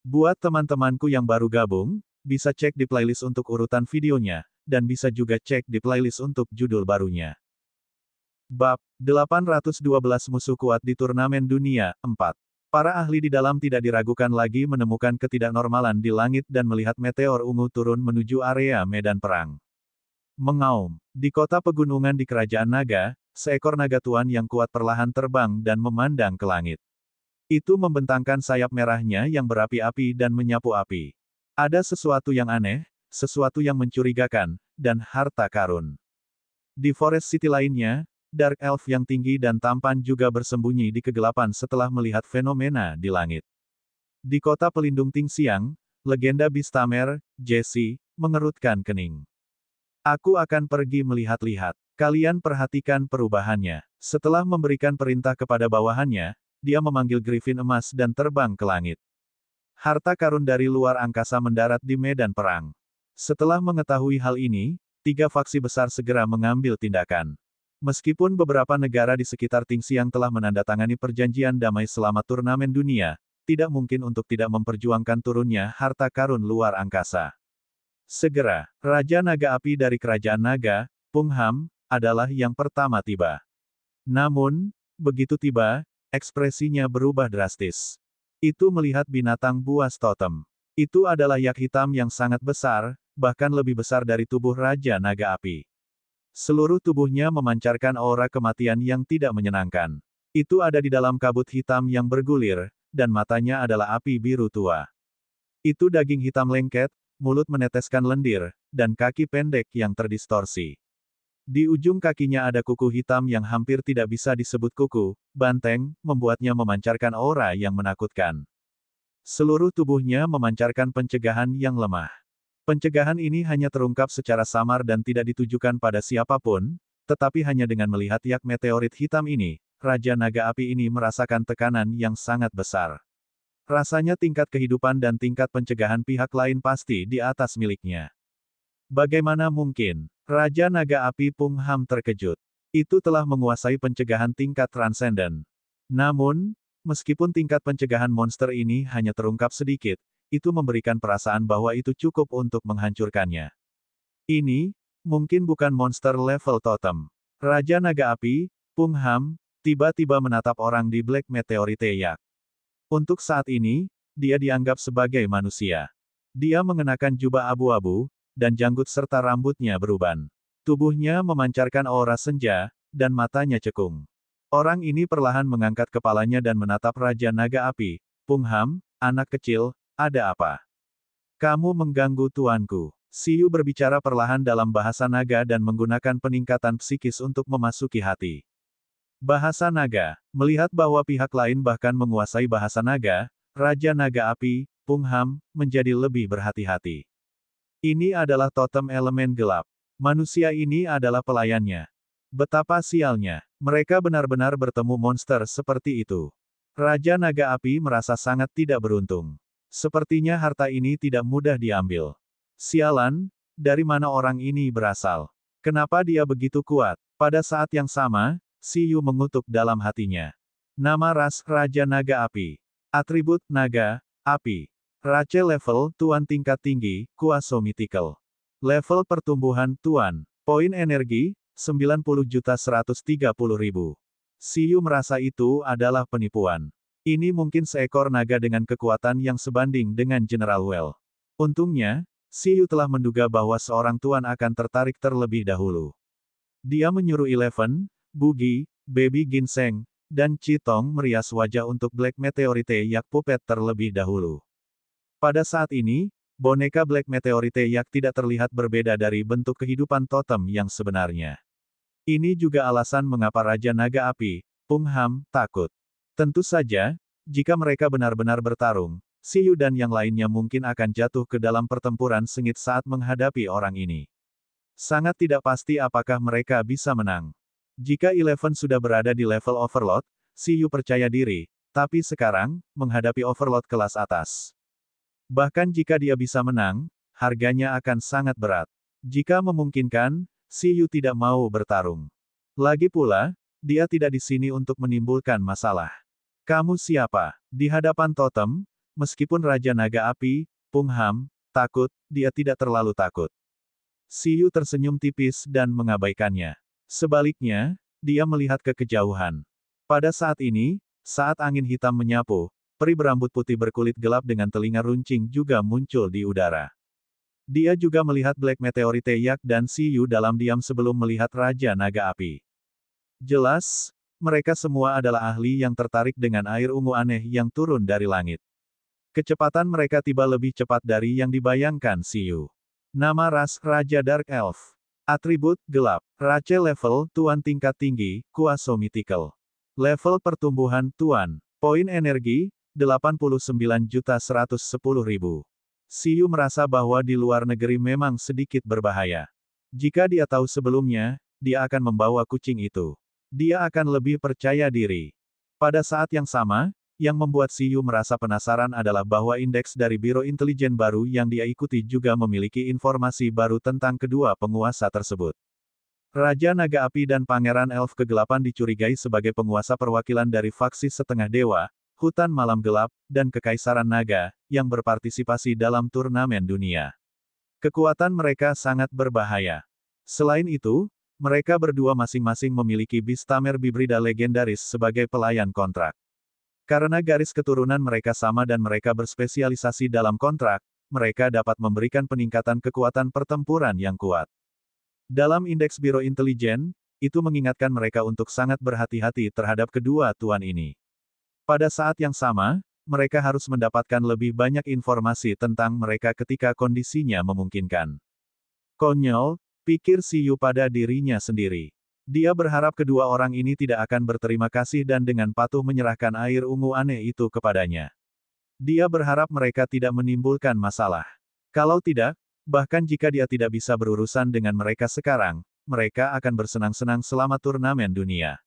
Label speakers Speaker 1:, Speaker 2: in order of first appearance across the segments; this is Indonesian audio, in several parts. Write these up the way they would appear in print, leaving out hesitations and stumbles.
Speaker 1: Buat teman-temanku yang baru gabung, bisa cek di playlist untuk urutan videonya, dan bisa juga cek di playlist untuk judul barunya. Bab 812 Musuh Kuat di Turnamen Dunia 4. Para ahli di dalam tidak diragukan lagi menemukan ketidaknormalan di langit dan melihat meteor ungu turun menuju area medan perang. Mengaum. Di kota pegunungan di Kerajaan Naga, seekor naga tuan yang kuat perlahan terbang dan memandang ke langit. Itu membentangkan sayap merahnya yang berapi-api dan menyapu api. Ada sesuatu yang aneh, sesuatu yang mencurigakan, dan harta karun. Di Forest City lainnya, Dark Elf yang tinggi dan tampan juga bersembunyi di kegelapan setelah melihat fenomena di langit. Di kota pelindung Tingxiang, legenda Bistamer, Jesse, mengerutkan kening. Aku akan pergi melihat-lihat. Kalian perhatikan perubahannya. Setelah memberikan perintah kepada bawahannya, dia memanggil Griffin emas dan terbang ke langit. Harta karun dari luar angkasa mendarat di medan perang. Setelah mengetahui hal ini, 3 faksi besar segera mengambil tindakan. Meskipun beberapa negara di sekitar Tingxiang telah menandatangani perjanjian damai selama turnamen dunia, tidak mungkin untuk tidak memperjuangkan turunnya harta karun luar angkasa. Segera, Raja Naga Api dari Kerajaan Naga, Pung Ham, adalah yang pertama tiba. Namun, begitu tiba, ekspresinya berubah drastis. Itu melihat binatang buas totem. Itu adalah yak hitam yang sangat besar, bahkan lebih besar dari tubuh Raja Naga Api. Seluruh tubuhnya memancarkan aura kematian yang tidak menyenangkan. Itu ada di dalam kabut hitam yang bergulir, dan matanya adalah api biru tua. Itu daging hitam lengket, mulut meneteskan lendir, dan kaki pendek yang terdistorsi. Di ujung kakinya ada kuku hitam yang hampir tidak bisa disebut kuku, banteng, membuatnya memancarkan aura yang menakutkan. Seluruh tubuhnya memancarkan pencegahan yang lemah. Pencegahan ini hanya terungkap secara samar dan tidak ditujukan pada siapapun, tetapi hanya dengan melihat yak meteorit hitam ini, Raja Naga Api ini merasakan tekanan yang sangat besar. Rasanya tingkat kehidupan dan tingkat pencegahan pihak lain pasti di atas miliknya. Bagaimana mungkin? Raja Naga Api Pung Ham terkejut. Itu telah menguasai pencegahan tingkat transenden. Namun, meskipun tingkat pencegahan monster ini hanya terungkap sedikit, itu memberikan perasaan bahwa itu cukup untuk menghancurkannya. Ini, mungkin bukan monster level totem. Raja Naga Api, Pung Ham, tiba-tiba menatap orang di Black Meteorite Yak. Untuk saat ini, dia dianggap sebagai manusia. Dia mengenakan jubah abu-abu, dan janggut serta rambutnya beruban. Tubuhnya memancarkan aura senja, dan matanya cekung. Orang ini perlahan mengangkat kepalanya dan menatap Raja Naga Api. Pung Ham, anak kecil, ada apa? Kamu mengganggu tuanku. Siyu berbicara perlahan dalam bahasa naga dan menggunakan peningkatan psikis untuk memasuki hati. Bahasa naga. Melihat bahwa pihak lain bahkan menguasai bahasa naga, Raja Naga Api, Pung Ham, menjadi lebih berhati-hati. Ini adalah totem elemen gelap. Manusia ini adalah pelayannya. Betapa sialnya. Mereka benar-benar bertemu monster seperti itu. Raja Naga Api merasa sangat tidak beruntung. Sepertinya harta ini tidak mudah diambil. Sialan, dari mana orang ini berasal? Kenapa dia begitu kuat? Pada saat yang sama, Siyu mengutuk dalam hatinya. Nama ras Raja Naga Api. Atribut Naga, Api. Race level Tuan tingkat tinggi, Kuaso Mythical. Level pertumbuhan Tuan. Poin energi, 90.130.000. Siyu merasa itu adalah penipuan. Ini mungkin seekor naga dengan kekuatan yang sebanding dengan General Well. Untungnya, Siyu telah menduga bahwa seorang tuan akan tertarik terlebih dahulu. Dia menyuruh Eleven, Bugi, Baby Ginseng, dan Chitong merias wajah untuk Black Meteorite Yak Puppet terlebih dahulu. Pada saat ini, boneka Black Meteorite Yak tidak terlihat berbeda dari bentuk kehidupan totem yang sebenarnya. Ini juga alasan mengapa Raja Naga Api, Pung Ham, takut. Tentu saja, jika mereka benar-benar bertarung, Siyu dan yang lainnya mungkin akan jatuh ke dalam pertempuran sengit saat menghadapi orang ini. Sangat tidak pasti apakah mereka bisa menang. Jika Eleven sudah berada di level Overlord, Siyu percaya diri, tapi sekarang, menghadapi Overlord kelas atas. Bahkan jika dia bisa menang, harganya akan sangat berat. Jika memungkinkan, Siyu tidak mau bertarung. Lagi pula, dia tidak di sini untuk menimbulkan masalah. Kamu siapa? Di hadapan totem, meskipun Raja Naga Api, Pung Ham, takut, dia tidak terlalu takut. Siyu tersenyum tipis dan mengabaikannya. Sebaliknya, dia melihat ke kejauhan. Pada saat ini, saat angin hitam menyapu, peri berambut putih berkulit gelap dengan telinga runcing juga muncul di udara. Dia juga melihat Black Meteorite Yak dan Siyu dalam diam sebelum melihat Raja Naga Api. Jelas, mereka semua adalah ahli yang tertarik dengan air ungu aneh yang turun dari langit. Kecepatan mereka tiba lebih cepat dari yang dibayangkan Siyu. Nama ras, Raja Dark Elf. Atribut, gelap. Race level, Tuan tingkat tinggi, Kuaso Mythical. Level pertumbuhan, Tuan. Poin energi, 89.110.000. Siyu merasa bahwa di luar negeri memang sedikit berbahaya. Jika dia tahu sebelumnya, dia akan membawa kucing itu. Dia akan lebih percaya diri. Pada saat yang sama, yang membuat Siyu merasa penasaran adalah bahwa indeks dari Biro Intelijen baru yang dia ikuti juga memiliki informasi baru tentang kedua penguasa tersebut. Raja Naga Api dan Pangeran Elf Kegelapan dicurigai sebagai penguasa perwakilan dari faksi Setengah Dewa, Hutan Malam Gelap, dan Kekaisaran Naga, yang berpartisipasi dalam turnamen dunia. Kekuatan mereka sangat berbahaya. Selain itu, mereka berdua masing-masing memiliki Bistamer Bibrida legendaris sebagai pelayan kontrak. Karena garis keturunan mereka sama dan mereka berspesialisasi dalam kontrak, mereka dapat memberikan peningkatan kekuatan pertempuran yang kuat. Dalam indeks Biro Intelijen, itu mengingatkan mereka untuk sangat berhati-hati terhadap kedua tuan ini. Pada saat yang sama, mereka harus mendapatkan lebih banyak informasi tentang mereka ketika kondisinya memungkinkan. Konyol, pikir Siyu pada dirinya sendiri. Dia berharap kedua orang ini tidak akan berterima kasih dan dengan patuh menyerahkan air ungu aneh itu kepadanya. Dia berharap mereka tidak menimbulkan masalah. Kalau tidak, bahkan jika dia tidak bisa berurusan dengan mereka sekarang, mereka akan bersenang-senang selama turnamen dunia.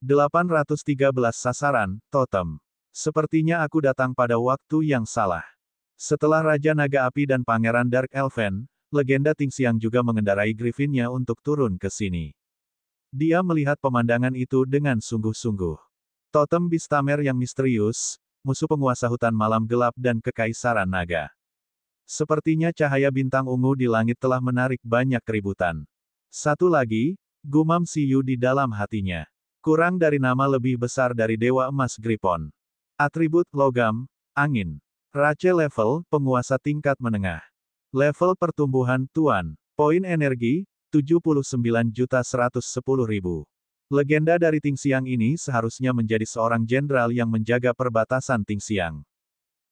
Speaker 1: 813 sasaran, totem. Sepertinya aku datang pada waktu yang salah. Setelah Raja Naga Api dan Pangeran Dark Elven, legenda Tingxiang juga mengendarai griffinnya untuk turun ke sini. Dia melihat pemandangan itu dengan sungguh-sungguh. Totem Bistamer yang misterius, musuh penguasa hutan malam gelap dan Kekaisaran Naga. Sepertinya cahaya bintang ungu di langit telah menarik banyak keributan. Satu lagi, gumam Siyu di dalam hatinya. Kurang dari nama lebih besar dari Dewa Emas Gripon. Atribut, logam, angin. Race level, penguasa tingkat menengah. Level pertumbuhan, Tuan. Poin energi, 79.110.000. Legenda dari Tingxiang ini seharusnya menjadi seorang jenderal yang menjaga perbatasan Tingxiang.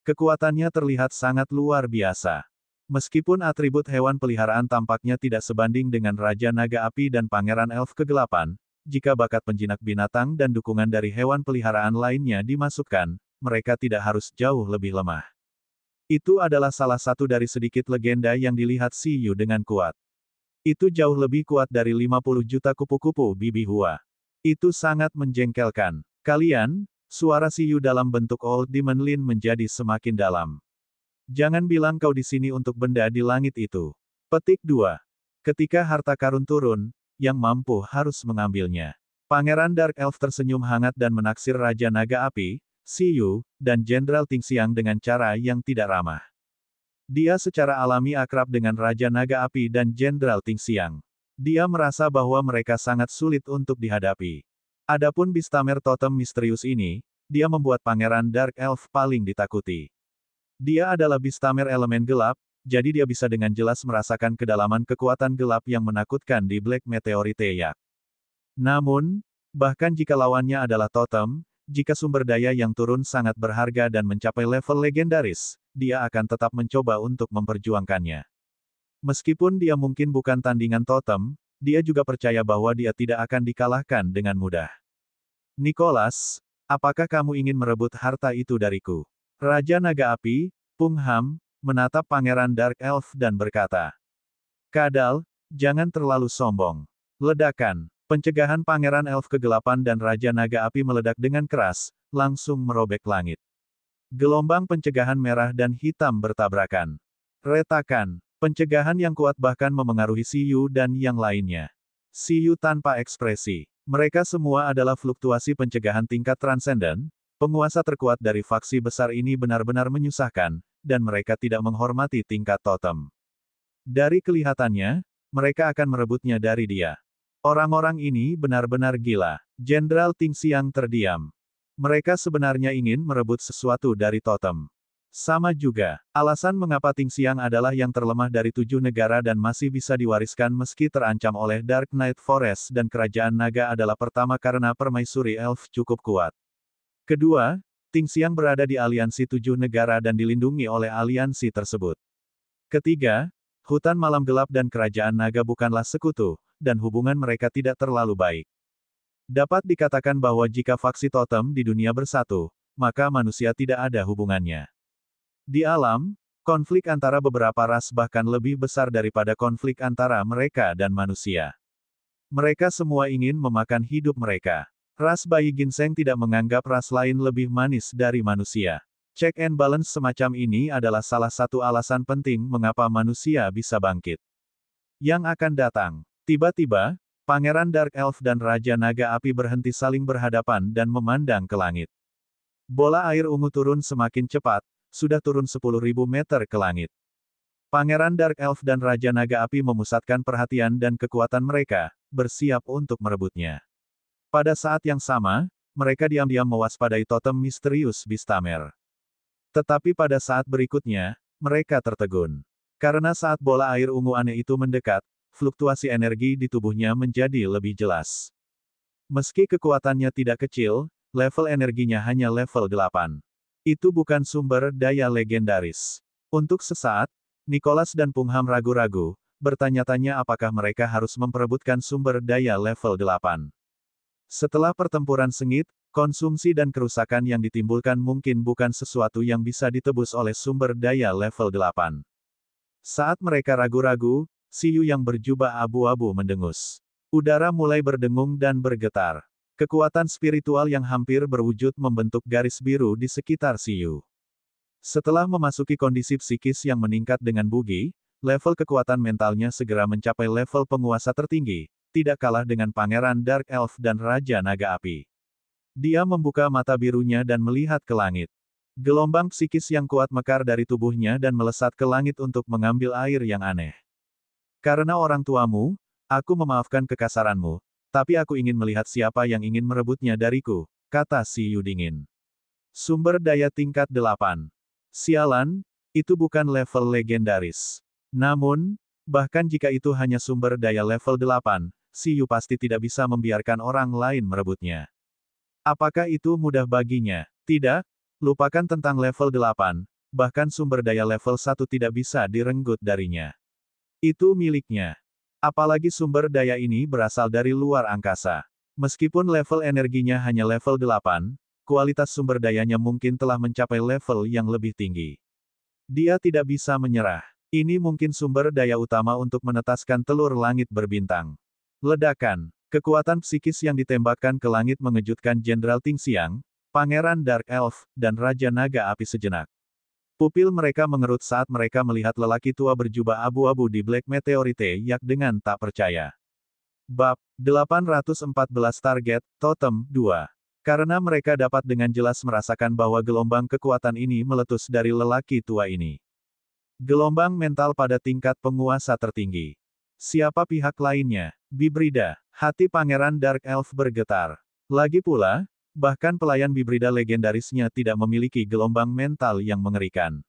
Speaker 1: Kekuatannya terlihat sangat luar biasa. Meskipun atribut hewan peliharaan tampaknya tidak sebanding dengan Raja Naga Api dan Pangeran Elf Kegelapan, jika bakat penjinak binatang dan dukungan dari hewan peliharaan lainnya dimasukkan, mereka tidak harus jauh lebih lemah. Itu adalah salah satu dari sedikit legenda yang dilihat Siyu dengan kuat. Itu jauh lebih kuat dari 50 juta kupu-kupu Bibi Hua. Itu sangat menjengkelkan. Kalian, suara Siyu dalam bentuk Old Demon Lin menjadi semakin dalam. Jangan bilang kau di sini untuk benda di langit itu. Petik 2. Ketika harta karun turun, yang mampu harus mengambilnya. Pangeran Dark Elf tersenyum hangat dan menaksir Raja Naga Api, Siyu, dan Jenderal Tingxiang dengan cara yang tidak ramah. Dia secara alami akrab dengan Raja Naga Api dan Jenderal Tingxiang. Dia merasa bahwa mereka sangat sulit untuk dihadapi. Adapun Bistamer totem misterius ini, dia membuat Pangeran Dark Elf paling ditakuti. Dia adalah Bistamer elemen gelap, jadi dia bisa dengan jelas merasakan kedalaman kekuatan gelap yang menakutkan di Black Meteorite Yak. Namun, bahkan jika lawannya adalah totem, jika sumber daya yang turun sangat berharga dan mencapai level legendaris, dia akan tetap mencoba untuk memperjuangkannya. Meskipun dia mungkin bukan tandingan totem, dia juga percaya bahwa dia tidak akan dikalahkan dengan mudah. Nicholas, apakah kamu ingin merebut harta itu dariku? Raja Naga Api, Pung Ham, menatap Pangeran Dark Elf dan berkata, "Kadal, jangan terlalu sombong." Ledakan. Pencegahan Pangeran Elf Kegelapan dan Raja Naga Api meledak dengan keras, langsung merobek langit. Gelombang pencegahan merah dan hitam bertabrakan. Retakan. Pencegahan yang kuat bahkan memengaruhi Siyu dan yang lainnya. Siyu tanpa ekspresi. Mereka semua adalah fluktuasi pencegahan tingkat transenden, Penguasa terkuat dari faksi besar ini benar-benar menyusahkan, dan mereka tidak menghormati tingkat totem. Dari kelihatannya, mereka akan merebutnya dari dia. Orang-orang ini benar-benar gila. Jenderal Ting Xiang terdiam. Mereka sebenarnya ingin merebut sesuatu dari totem. Sama juga, alasan mengapa Ting Xiang adalah yang terlemah dari 7 negara dan masih bisa diwariskan meski terancam oleh Dark Knight Forest dan Kerajaan Naga adalah pertama karena permaisuri elf cukup kuat. Kedua, Ting Xiang berada di aliansi 7 negara dan dilindungi oleh aliansi tersebut. Ketiga, hutan malam gelap dan Kerajaan Naga bukanlah sekutu, dan hubungan mereka tidak terlalu baik. Dapat dikatakan bahwa jika faksi totem di dunia bersatu, maka manusia tidak ada hubungannya. Di alam, konflik antara beberapa ras bahkan lebih besar daripada konflik antara mereka dan manusia. Mereka semua ingin memakan hidup mereka. Ras bayi ginseng tidak menganggap ras lain lebih manis dari manusia. Check and balance semacam ini adalah salah satu alasan penting mengapa manusia bisa bangkit. Yang akan datang. Tiba-tiba, Pangeran Dark Elf dan Raja Naga Api berhenti saling berhadapan dan memandang ke langit. Bola air ungu turun semakin cepat, sudah turun 10.000 meter ke langit. Pangeran Dark Elf dan Raja Naga Api memusatkan perhatian dan kekuatan mereka, bersiap untuk merebutnya. Pada saat yang sama, mereka diam-diam mewaspadai totem misterius Bistamer. Tetapi pada saat berikutnya, mereka tertegun. Karena saat bola air ungu aneh itu mendekat, fluktuasi energi di tubuhnya menjadi lebih jelas. Meski kekuatannya tidak kecil, level energinya hanya level 8. Itu bukan sumber daya legendaris. Untuk sesaat, Nicholas dan Pungham ragu-ragu, bertanya-tanya apakah mereka harus memperebutkan sumber daya level 8. Setelah pertempuran sengit, konsumsi dan kerusakan yang ditimbulkan mungkin bukan sesuatu yang bisa ditebus oleh sumber daya level 8. Saat mereka ragu-ragu, Siyu yang berjubah abu-abu mendengus. Udara mulai berdengung dan bergetar. Kekuatan spiritual yang hampir berwujud membentuk garis biru di sekitar Siyu. Setelah memasuki kondisi psikis yang meningkat dengan bugi, level kekuatan mentalnya segera mencapai level penguasa tertinggi, tidak kalah dengan Pangeran Dark Elf dan Raja Naga Api. Dia membuka mata birunya dan melihat ke langit. Gelombang psikis yang kuat mekar dari tubuhnya dan melesat ke langit untuk mengambil air yang aneh. Karena orang tuamu, aku memaafkan kekasaranmu, tapi aku ingin melihat siapa yang ingin merebutnya dariku, kata si Yu dingin. Sumber daya tingkat 8. Sialan, itu bukan level legendaris. Namun, bahkan jika itu hanya sumber daya level 8, si Yu pasti tidak bisa membiarkan orang lain merebutnya. Apakah itu mudah baginya? Tidak, lupakan tentang level 8, bahkan sumber daya level 1 tidak bisa direnggut darinya. Itu miliknya. Apalagi sumber daya ini berasal dari luar angkasa. Meskipun level energinya hanya level 8, kualitas sumber dayanya mungkin telah mencapai level yang lebih tinggi. Dia tidak bisa menyerah. Ini mungkin sumber daya utama untuk menetaskan telur langit berbintang. Ledakan. Kekuatan psikis yang ditembakkan ke langit mengejutkan Jenderal Ting Xiang, Pangeran Dark Elf, dan Raja Naga Api sejenak. Pupil mereka mengerut saat mereka melihat lelaki tua berjubah abu-abu di Black Meteorite Yak dengan tak percaya. Bab 814 Target, Totem 2. Karena mereka dapat dengan jelas merasakan bahwa gelombang kekuatan ini meletus dari lelaki tua ini. Gelombang mental pada tingkat penguasa tertinggi. Siapa pihak lainnya? Bibrida. Hati Pangeran Dark Elf bergetar. Lagi pula, bahkan pelayan Bibrida legendarisnya tidak memiliki gelombang mental yang mengerikan.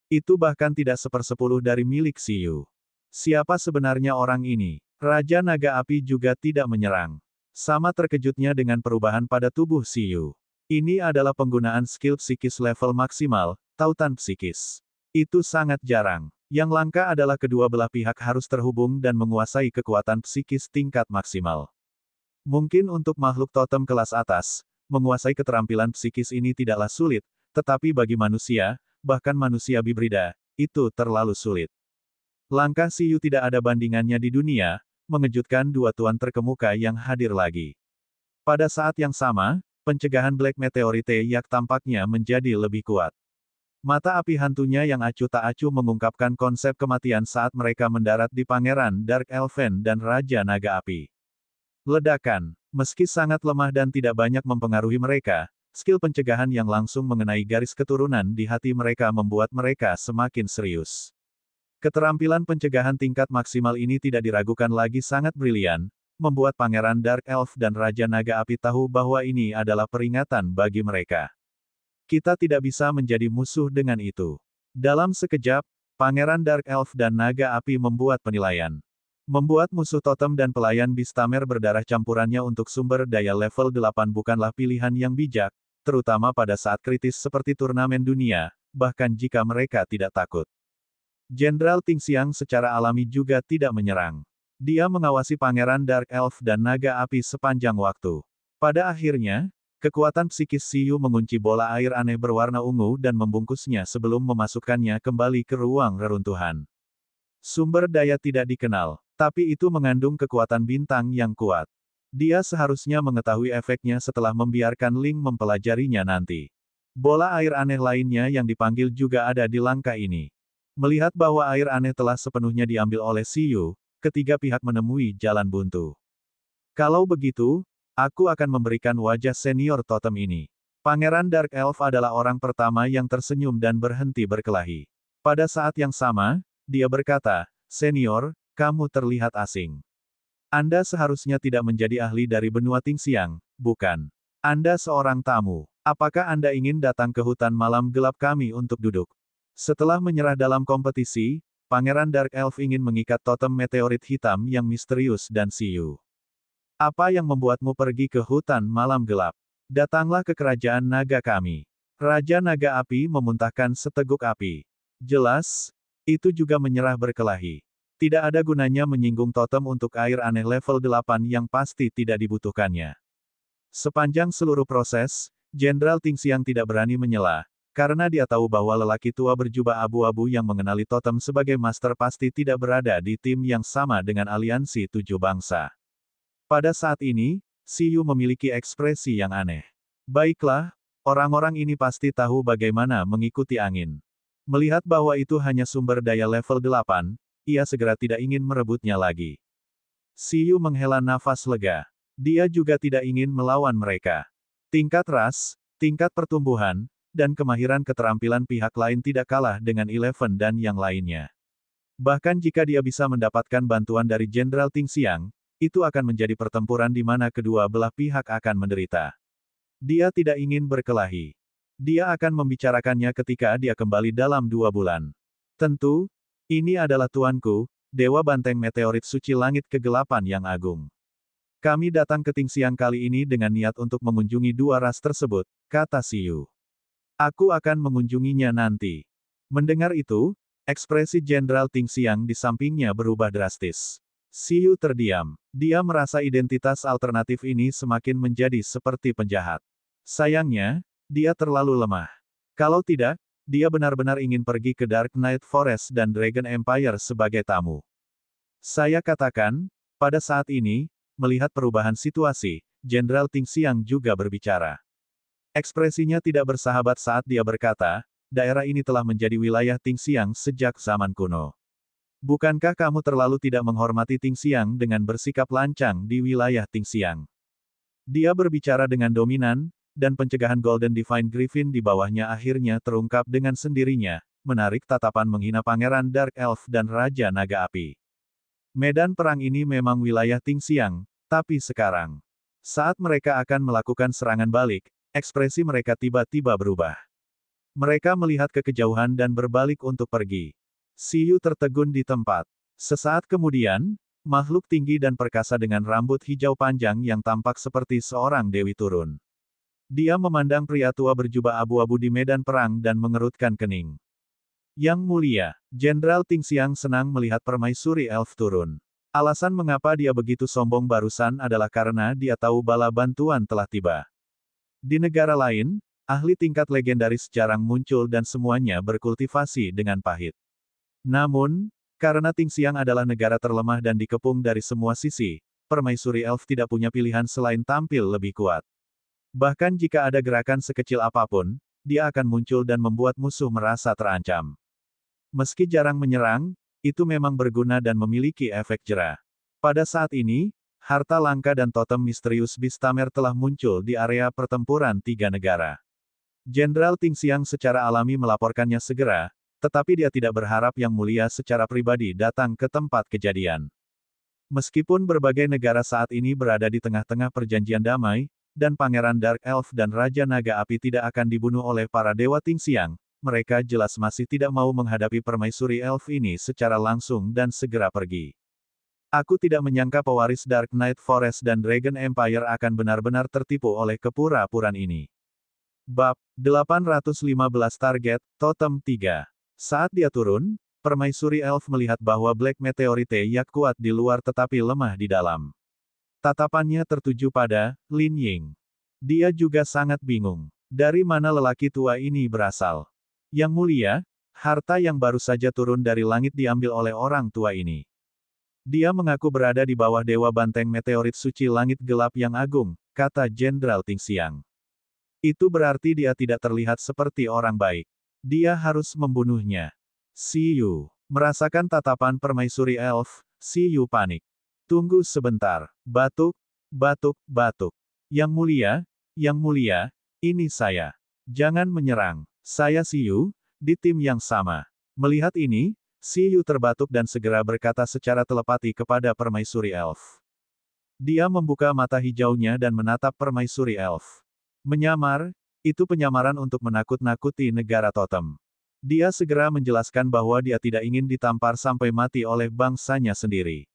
Speaker 1: Itu bahkan tidak 1/10 dari milik Siyu. Siapa sebenarnya orang ini? Raja Naga Api juga tidak menyerang. Sama terkejutnya dengan perubahan pada tubuh Siyu. Ini adalah penggunaan skill psikis level maksimal, tautan psikis. Itu sangat jarang. Yang langka adalah kedua belah pihak harus terhubung dan menguasai kekuatan psikis tingkat maksimal. Mungkin untuk makhluk totem kelas atas, menguasai keterampilan psikis ini tidaklah sulit, tetapi bagi manusia, bahkan manusia Bibrida, itu terlalu sulit. Langkah Siyu tidak ada bandingannya di dunia, mengejutkan dua tuan terkemuka yang hadir lagi. Pada saat yang sama, pencegahan Black Meteorite Yak tampaknya menjadi lebih kuat. Mata api hantunya yang acuh tak acuh mengungkapkan konsep kematian saat mereka mendarat di Pangeran Dark Elven dan Raja Naga Api. Ledakan. Meski sangat lemah dan tidak banyak mempengaruhi mereka, skill pencegahan yang langsung mengenai garis keturunan di hati mereka membuat mereka semakin serius. Keterampilan pencegahan tingkat maksimal ini tidak diragukan lagi sangat brilian, membuat Pangeran Dark Elf dan Raja Naga Api tahu bahwa ini adalah peringatan bagi mereka. Kita tidak bisa menjadi musuh dengan itu. Dalam sekejap, Pangeran Dark Elf dan Naga Api membuat penilaian. Membuat musuh totem dan pelayan Bistamer berdarah campurannya untuk sumber daya level 8 bukanlah pilihan yang bijak, terutama pada saat kritis seperti turnamen dunia, bahkan jika mereka tidak takut. Jenderal Tingxiang secara alami juga tidak menyerang. Dia mengawasi Pangeran Dark Elf dan Naga Api sepanjang waktu. Pada akhirnya, kekuatan psikis Siyu mengunci bola air aneh berwarna ungu dan membungkusnya sebelum memasukkannya kembali ke ruang reruntuhan. Sumber daya tidak dikenal, tapi itu mengandung kekuatan bintang yang kuat. Dia seharusnya mengetahui efeknya setelah membiarkan Ling mempelajarinya nanti. Bola air aneh lainnya yang dipanggil juga ada di langkah ini. Melihat bahwa air aneh telah sepenuhnya diambil oleh Siyu, ketiga pihak menemui jalan buntu. Kalau begitu, aku akan memberikan wajah senior totem ini. Pangeran Dark Elf adalah orang pertama yang tersenyum dan berhenti berkelahi. Pada saat yang sama, dia berkata, "Senior, kamu terlihat asing. Anda seharusnya tidak menjadi ahli dari benua Tingxiang, bukan? Anda seorang tamu. Apakah Anda ingin datang ke hutan malam gelap kami untuk duduk?" Setelah menyerah dalam kompetisi, Pangeran Dark Elf ingin mengikat totem meteorit hitam yang misterius dan Siyu. Apa yang membuatmu pergi ke hutan malam gelap? Datanglah ke kerajaan naga kami. Raja Naga Api memuntahkan seteguk api. Jelas, itu juga menyerah berkelahi. Tidak ada gunanya menyinggung totem untuk air aneh level 8 yang pasti tidak dibutuhkannya. Sepanjang seluruh proses, Jenderal Tingxiang tidak berani menyela. Karena dia tahu bahwa lelaki tua berjubah abu-abu yang mengenali totem sebagai master pasti tidak berada di tim yang sama dengan aliansi 7 bangsa. Pada saat ini, Siyu memiliki ekspresi yang aneh. Baiklah, orang-orang ini pasti tahu bagaimana mengikuti angin. Melihat bahwa itu hanya sumber daya level 8, ia segera tidak ingin merebutnya lagi. Siyu menghela nafas lega. Dia juga tidak ingin melawan mereka. Tingkat ras, tingkat pertumbuhan, dan kemahiran keterampilan pihak lain tidak kalah dengan Eleven dan yang lainnya. Bahkan jika dia bisa mendapatkan bantuan dari Jenderal Tingxiang, itu akan menjadi pertempuran di mana kedua belah pihak akan menderita. Dia tidak ingin berkelahi. Dia akan membicarakannya ketika dia kembali dalam 2 bulan. Tentu, ini adalah tuanku, Dewa Banteng Meteorit Suci Langit Kegelapan yang Agung. Kami datang ke Tingxiang kali ini dengan niat untuk mengunjungi 2 ras tersebut, kata Siyu. Aku akan mengunjunginya nanti. Mendengar itu, ekspresi Jenderal Tingxiang di sampingnya berubah drastis. Siyu terdiam. Dia merasa identitas alternatif ini semakin menjadi seperti penjahat. Sayangnya, dia terlalu lemah. Kalau tidak, dia benar-benar ingin pergi ke Dark Knight Forest dan Dragon Empire sebagai tamu. Saya katakan, pada saat ini, melihat perubahan situasi, Jenderal Tingxiang juga berbicara. Ekspresinya tidak bersahabat saat dia berkata, daerah ini telah menjadi wilayah Tingxiang sejak zaman kuno. Bukankah kamu terlalu tidak menghormati Tingxiang dengan bersikap lancang di wilayah Tingxiang? Dia berbicara dengan dominan, dan pencegahan Golden Divine Griffin di bawahnya akhirnya terungkap dengan sendirinya, menarik tatapan menghina Pangeran Dark Elf dan Raja Naga Api. Medan perang ini memang wilayah Tingxiang, tapi sekarang, saat mereka akan melakukan serangan balik, ekspresi mereka tiba-tiba berubah. Mereka melihat ke kejauhan dan berbalik untuk pergi. Siyu tertegun di tempat. Sesaat kemudian, makhluk tinggi dan perkasa dengan rambut hijau panjang yang tampak seperti seorang dewi turun. Dia memandang pria tua berjubah abu-abu di medan perang dan mengerutkan kening. Yang mulia, Jenderal Tingxiang senang melihat permaisuri elf turun. Alasan mengapa dia begitu sombong barusan adalah karena dia tahu bala bantuan telah tiba. Di negara lain, ahli tingkat legendaris jarang muncul dan semuanya berkultivasi dengan pahit. Namun, karena Tingxiang adalah negara terlemah dan dikepung dari semua sisi, permaisuri elf tidak punya pilihan selain tampil lebih kuat. Bahkan jika ada gerakan sekecil apapun, dia akan muncul dan membuat musuh merasa terancam. Meski jarang menyerang, itu memang berguna dan memiliki efek jera. Pada saat ini, Harta langka dan totem misterius Beastamer telah muncul di area pertempuran tiga negara. Jenderal Ting Xiang secara alami melaporkannya segera, tetapi dia tidak berharap Yang Mulia secara pribadi datang ke tempat kejadian. Meskipun berbagai negara saat ini berada di tengah-tengah perjanjian damai, dan Pangeran Dark Elf dan Raja Naga Api tidak akan dibunuh oleh para Dewa Ting Xiang, mereka jelas masih tidak mau menghadapi permaisuri elf ini secara langsung dan segera pergi. Aku tidak menyangka pewaris Dark Knight Forest dan Dragon Empire akan benar-benar tertipu oleh kepura-puraan ini. Bab 815 Target, Totem 3. Saat dia turun, permaisuri elf melihat bahwa Black Meteorite Yak kuat di luar tetapi lemah di dalam. Tatapannya tertuju pada Lin Ying. Dia juga sangat bingung. Dari mana lelaki tua ini berasal? Yang Mulia, harta yang baru saja turun dari langit diambil oleh orang tua ini. Dia mengaku berada di bawah Dewa Banteng Meteorit Suci Langit Gelap yang agung, kata Jenderal Ting Xiang. Itu berarti dia tidak terlihat seperti orang baik. Dia harus membunuhnya. Si Yu. Merasakan tatapan permaisuri elf, Si Yu panik. Tunggu sebentar. Batuk, batuk, batuk. Yang Mulia, ini saya. Jangan menyerang. Saya Si Yu, di tim yang sama. Melihat ini, Si Yu terbatuk dan segera berkata secara telepati kepada permaisuri elf. Dia membuka mata hijaunya dan menatap permaisuri elf. Menyamar, itu penyamaran untuk menakut-nakuti negara totem. Dia segera menjelaskan bahwa dia tidak ingin ditampar sampai mati oleh bangsanya sendiri.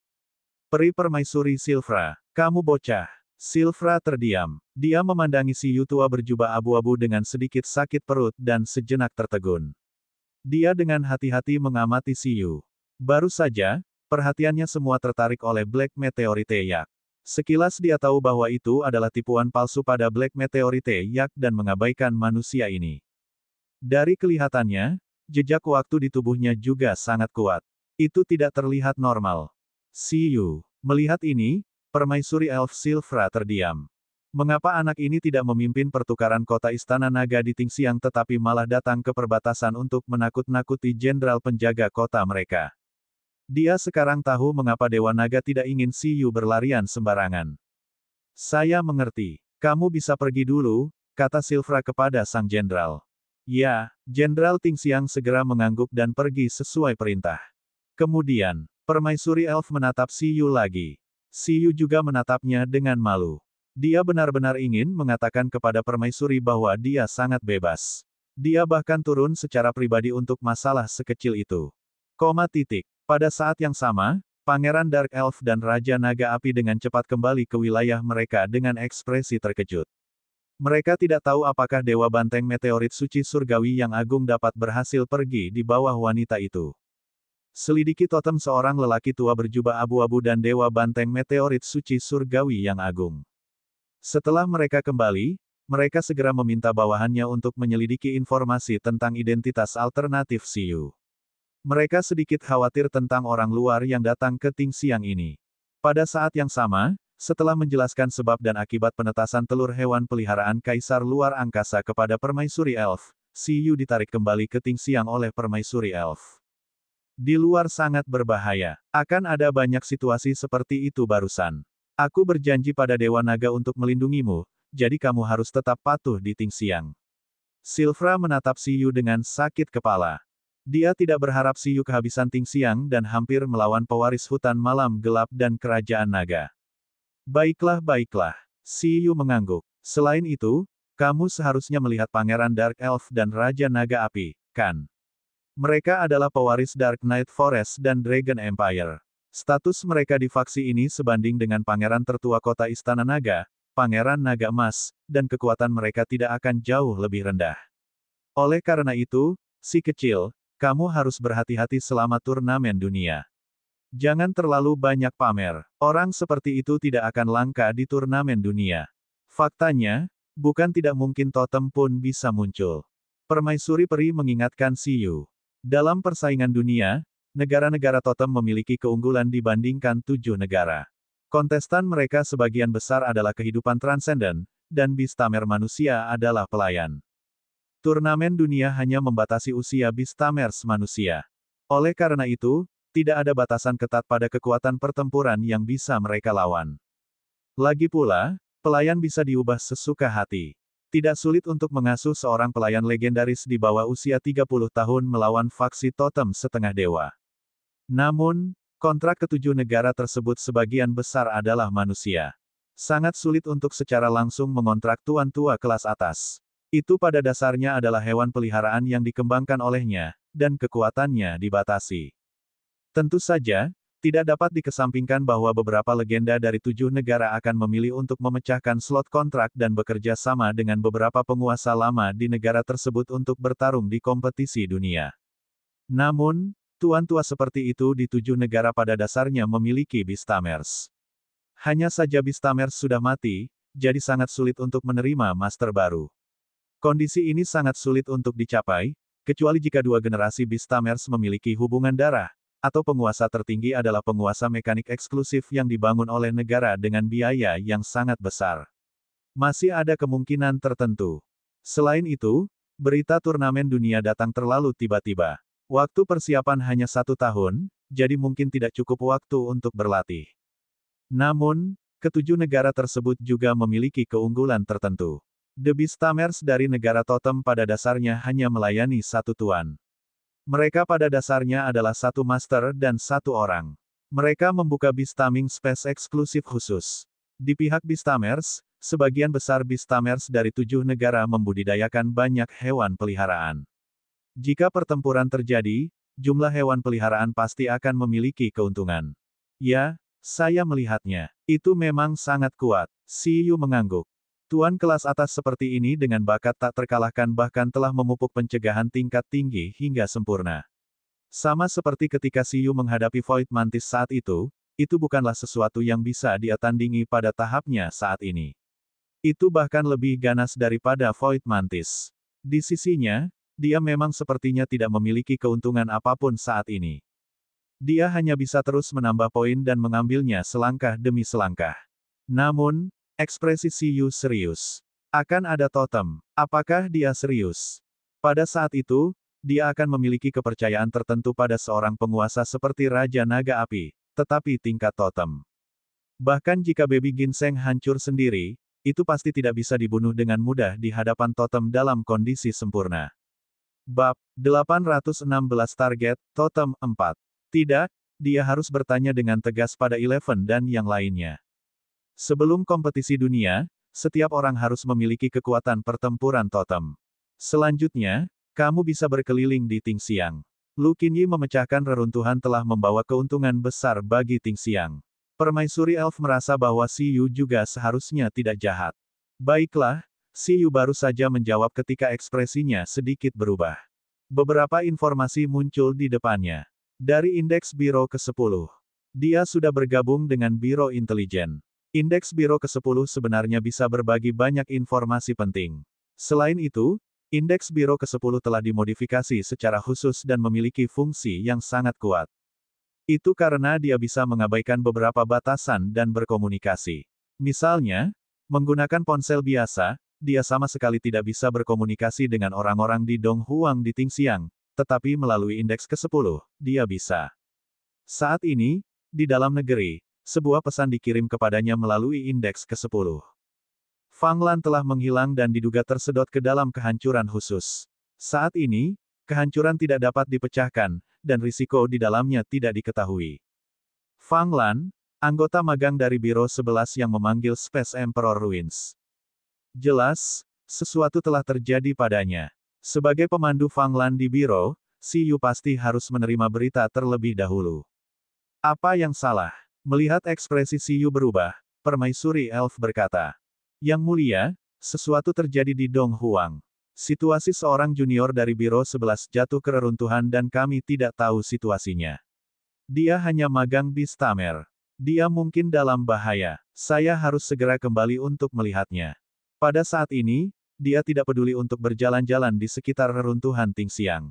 Speaker 1: Peri permaisuri Silvra, kamu bocah. Silvra terdiam. Dia memandangi Si Yu tua berjubah abu-abu dengan sedikit sakit perut dan sejenak tertegun. Dia dengan hati-hati mengamati Si Yu. Baru saja, perhatiannya semua tertarik oleh Black Meteorite Yak. Sekilas dia tahu bahwa itu adalah tipuan palsu pada Black Meteorite Yak dan mengabaikan manusia ini. Dari kelihatannya, jejak waktu di tubuhnya juga sangat kuat. Itu tidak terlihat normal. Si Yu. Melihat ini, permaisuri elf Silvra terdiam. Mengapa anak ini tidak memimpin pertukaran kota Istana Naga di Ting Xiang tetapi malah datang ke perbatasan untuk menakut-nakuti jenderal penjaga kota mereka? Dia sekarang tahu mengapa Dewa Naga tidak ingin Si Yu berlarian sembarangan. Saya mengerti. Kamu bisa pergi dulu, kata Silvra kepada sang jenderal. Ya, Jenderal Ting Xiang segera mengangguk dan pergi sesuai perintah. Kemudian, permaisuri elf menatap Si Yu lagi. Si Yu juga menatapnya dengan malu. Dia benar-benar ingin mengatakan kepada permaisuri bahwa dia sangat bebas. Dia bahkan turun secara pribadi untuk masalah sekecil itu. Pada saat yang sama, Pangeran Dark Elf dan Raja Naga Api dengan cepat kembali ke wilayah mereka dengan ekspresi terkejut. Mereka tidak tahu apakah Dewa Banteng Meteorit Suci Surgawi yang agung dapat berhasil pergi di bawah wanita itu. Selidiki totem seorang lelaki tua berjubah abu-abu dan Dewa Banteng Meteorit Suci Surgawi yang agung. Setelah mereka kembali, mereka segera meminta bawahannya untuk menyelidiki informasi tentang identitas alternatif Si Yu. Mereka sedikit khawatir tentang orang luar yang datang ke Ting Xiang ini. Pada saat yang sama, setelah menjelaskan sebab dan akibat penetasan telur hewan peliharaan Kaisar Luar Angkasa kepada Permaisuri Elf, Si Yu ditarik kembali ke Ting Xiang oleh Permaisuri Elf. Di luar sangat berbahaya. Akan ada banyak situasi seperti itu barusan. Aku berjanji pada Dewa Naga untuk melindungimu, jadi kamu harus tetap patuh di Ting Xiang. Silvra menatap Si Yu dengan sakit kepala. Dia tidak berharap Si Yu kehabisan Ting Xiang dan hampir melawan pewaris hutan malam gelap dan kerajaan naga. Baiklah, Si Yu mengangguk. Selain itu, kamu seharusnya melihat Pangeran Dark Elf dan Raja Naga Api, kan? Mereka adalah pewaris Dark Knight Forest dan Dragon Empire. Status mereka di faksi ini sebanding dengan Pangeran tertua kota Istana Naga, Pangeran Naga Emas, dan kekuatan mereka tidak akan jauh lebih rendah. Oleh karena itu, si kecil, kamu harus berhati-hati selama turnamen dunia. Jangan terlalu banyak pamer. Orang seperti itu tidak akan langka di turnamen dunia. Faktanya, bukan tidak mungkin totem pun bisa muncul. Permaisuri Peri mengingatkan Si Yu. Dalam persaingan dunia, negara-negara totem memiliki keunggulan dibandingkan 7 negara. Kontestan mereka sebagian besar adalah kehidupan transenden, dan Beastamer manusia adalah pelayan. Turnamen dunia hanya membatasi usia Beastamers manusia. Oleh karena itu, tidak ada batasan ketat pada kekuatan pertempuran yang bisa mereka lawan. Lagi pula, pelayan bisa diubah sesuka hati. Tidak sulit untuk mengasuh seorang pelayan legendaris di bawah usia 30 tahun melawan faksi totem setengah dewa. Namun, kontrak ketujuh negara tersebut sebagian besar adalah manusia. Sangat sulit untuk secara langsung mengontrak tuan tua kelas atas. Itu pada dasarnya adalah hewan peliharaan yang dikembangkan olehnya, dan kekuatannya dibatasi. Tentu saja, tidak dapat dikesampingkan bahwa beberapa legenda dari tujuh negara akan memilih untuk memecahkan slot kontrak dan bekerja sama dengan beberapa penguasa lama di negara tersebut untuk bertarung di kompetisi dunia. Namun, tuan tua seperti itu di tujuh negara pada dasarnya memiliki Beastamers. Hanya saja Beastamers sudah mati, jadi sangat sulit untuk menerima master baru. Kondisi ini sangat sulit untuk dicapai, kecuali jika dua generasi Beastamers memiliki hubungan darah, atau penguasa tertinggi adalah penguasa mekanik eksklusif yang dibangun oleh negara dengan biaya yang sangat besar. Masih ada kemungkinan tertentu. Selain itu, berita turnamen dunia datang terlalu tiba-tiba. Waktu persiapan hanya 1 tahun, jadi mungkin tidak cukup waktu untuk berlatih. Namun, ketujuh negara tersebut juga memiliki keunggulan tertentu. The Beastamers dari negara totem pada dasarnya hanya melayani satu tuan. Mereka pada dasarnya adalah satu master dan satu orang. Mereka membuka Beastaming Space eksklusif khusus. Di pihak Beastamers, sebagian besar Beastamers dari tujuh negara membudidayakan banyak hewan peliharaan. Jika pertempuran terjadi, jumlah hewan peliharaan pasti akan memiliki keuntungan. Ya, saya melihatnya. Itu memang sangat kuat. Si Yu mengangguk. Tuan kelas atas seperti ini dengan bakat tak terkalahkan bahkan telah memupuk pencegahan tingkat tinggi hingga sempurna. Sama seperti ketika Si Yu menghadapi Void Mantis saat itu bukanlah sesuatu yang bisa dia tandingi pada tahapnya saat ini. Itu bahkan lebih ganas daripada Void Mantis. Di sisinya, dia memang sepertinya tidak memiliki keuntungan apapun saat ini. Dia hanya bisa terus menambah poin dan mengambilnya selangkah demi selangkah. Namun, ekspresi Si Yu serius. Akan ada totem. Apakah dia serius? Pada saat itu, dia akan memiliki kepercayaan tertentu pada seorang penguasa seperti Raja Naga Api, tetapi tingkat totem. Bahkan jika baby ginseng hancur sendiri, itu pasti tidak bisa dibunuh dengan mudah di hadapan totem dalam kondisi sempurna. Bab 816 Target, Totem 4. Tidak, dia harus bertanya dengan tegas pada Eleven dan yang lainnya. Sebelum kompetisi dunia, setiap orang harus memiliki kekuatan pertempuran totem. Selanjutnya, kamu bisa berkeliling di Tingxiang. Lu Qinyi memecahkan reruntuhan telah membawa keuntungan besar bagi Tingxiang. Permaisuri Elf merasa bahwa Si Yu juga seharusnya tidak jahat. Baiklah, Si Yu baru saja menjawab ketika ekspresinya sedikit berubah. Beberapa informasi muncul di depannya. Dari Indeks Biro ke-10. Dia sudah bergabung dengan Biro Intelijen. Indeks Biro ke-10 sebenarnya bisa berbagi banyak informasi penting. Selain itu, Indeks Biro ke-10 telah dimodifikasi secara khusus dan memiliki fungsi yang sangat kuat. Itu karena dia bisa mengabaikan beberapa batasan dan berkomunikasi. Misalnya, menggunakan ponsel biasa, dia sama sekali tidak bisa berkomunikasi dengan orang-orang di Donghuang di Tingxiang, tetapi melalui Indeks ke-10, dia bisa. Saat ini, di dalam negeri, sebuah pesan dikirim kepadanya melalui Indeks ke-10. Fang Lan telah menghilang dan diduga tersedot ke dalam kehancuran khusus. Saat ini, kehancuran tidak dapat dipecahkan, dan risiko di dalamnya tidak diketahui. Fang Lan, anggota magang dari Biro 11 yang memanggil Space Emperor Ruins. Jelas, sesuatu telah terjadi padanya. Sebagai pemandu Fang Lan di Biro, Si Yu pasti harus menerima berita terlebih dahulu. Apa yang salah? Melihat ekspresi Si Yu berubah, Permaisuri Elf berkata. Yang mulia, sesuatu terjadi di Donghuang. Situasi seorang junior dari Biro 11 jatuh ke reruntuhan dan kami tidak tahu situasinya. Dia hanya magang Beastamer. Dia mungkin dalam bahaya. Saya harus segera kembali untuk melihatnya. Pada saat ini, dia tidak peduli untuk berjalan-jalan di sekitar reruntuhan Tingxiang.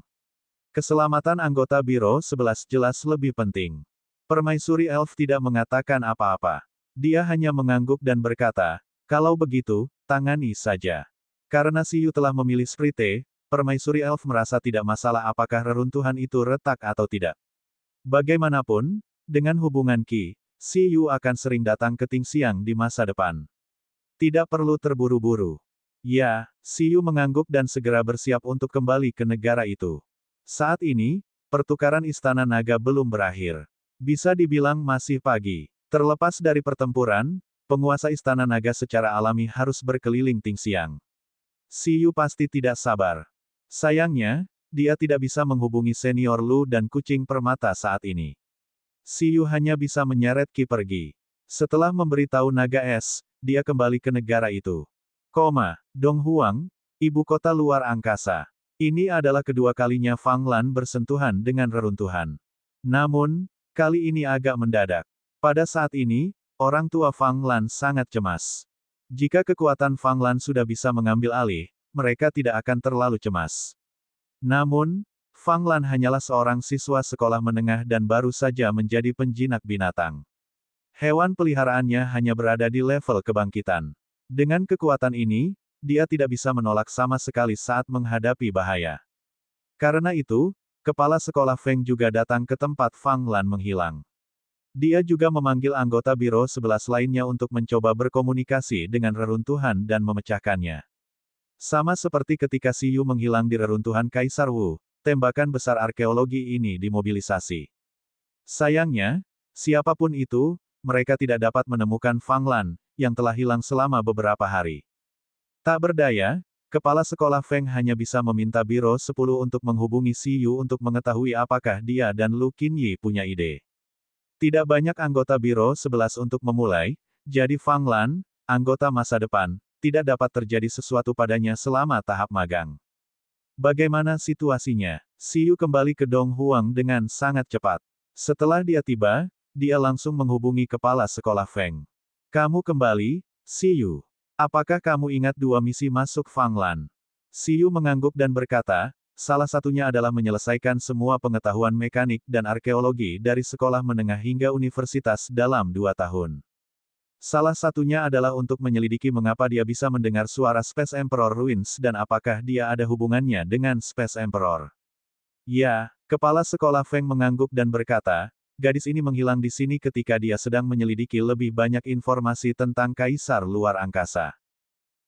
Speaker 1: Keselamatan anggota Biro 11 jelas lebih penting. Permaisuri Elf tidak mengatakan apa-apa. Dia hanya mengangguk dan berkata, kalau begitu, tangani saja. Karena Si Yu telah memilih Sprite, Permaisuri Elf merasa tidak masalah apakah reruntuhan itu retak atau tidak. Bagaimanapun, dengan hubungan Qi, Si Yu akan sering datang ke Tingxiang di masa depan. Tidak perlu terburu-buru. Ya, Si Yu mengangguk dan segera bersiap untuk kembali ke negara itu. Saat ini, pertukaran Istana Naga belum berakhir. Bisa dibilang masih pagi. Terlepas dari pertempuran, penguasa Istana Naga secara alami harus berkeliling Tingxiang. Si Yu pasti tidak sabar. Sayangnya, dia tidak bisa menghubungi senior Lu dan kucing permata saat ini. Si Yu hanya bisa menyeret Qi pergi. Setelah memberitahu Naga Es, dia kembali ke negara itu. Donghuang, ibu kota luar angkasa. Ini adalah kedua kalinya Fang Lan bersentuhan dengan reruntuhan. Namun, kali ini agak mendadak. Pada saat ini, orang tua Fang Lan sangat cemas. Jika kekuatan Fang Lan sudah bisa mengambil alih, mereka tidak akan terlalu cemas. Namun, Fang Lan hanyalah seorang siswa sekolah menengah dan baru saja menjadi penjinak binatang. Hewan peliharaannya hanya berada di level kebangkitan. Dengan kekuatan ini, dia tidak bisa menolak sama sekali saat menghadapi bahaya. Karena itu, kepala sekolah Feng juga datang ke tempat Fang Lan menghilang. Dia juga memanggil anggota Biro 11 lainnya untuk mencoba berkomunikasi dengan reruntuhan dan memecahkannya. Sama seperti ketika Si Yu menghilang di reruntuhan Kaisar Wu, tembakan besar arkeologi ini dimobilisasi. Sayangnya, siapapun itu, mereka tidak dapat menemukan Fang Lan, yang telah hilang selama beberapa hari. Tak berdaya, kepala sekolah Feng hanya bisa meminta Biro 10 untuk menghubungi Si Yu untuk mengetahui apakah dia dan Lu Qinyi punya ide. Tidak banyak anggota Biro 11 untuk memulai, jadi Fang Lan, anggota masa depan, tidak dapat terjadi sesuatu padanya selama tahap magang. Bagaimana situasinya? Si Yu kembali ke Donghuang dengan sangat cepat. Setelah dia tiba, dia langsung menghubungi kepala sekolah Feng. Kamu kembali, Si Yu. Apakah kamu ingat 2 misi masuk Fang Lan? Si Yu mengangguk dan berkata, salah satunya adalah menyelesaikan semua pengetahuan mekanik dan arkeologi dari sekolah menengah hingga universitas dalam 2 tahun. Salah satunya adalah untuk menyelidiki mengapa dia bisa mendengar suara Space Emperor Ruins dan apakah dia ada hubungannya dengan Space Emperor. Ya, kepala sekolah Feng mengangguk dan berkata, gadis ini menghilang di sini ketika dia sedang menyelidiki lebih banyak informasi tentang Kaisar luar angkasa.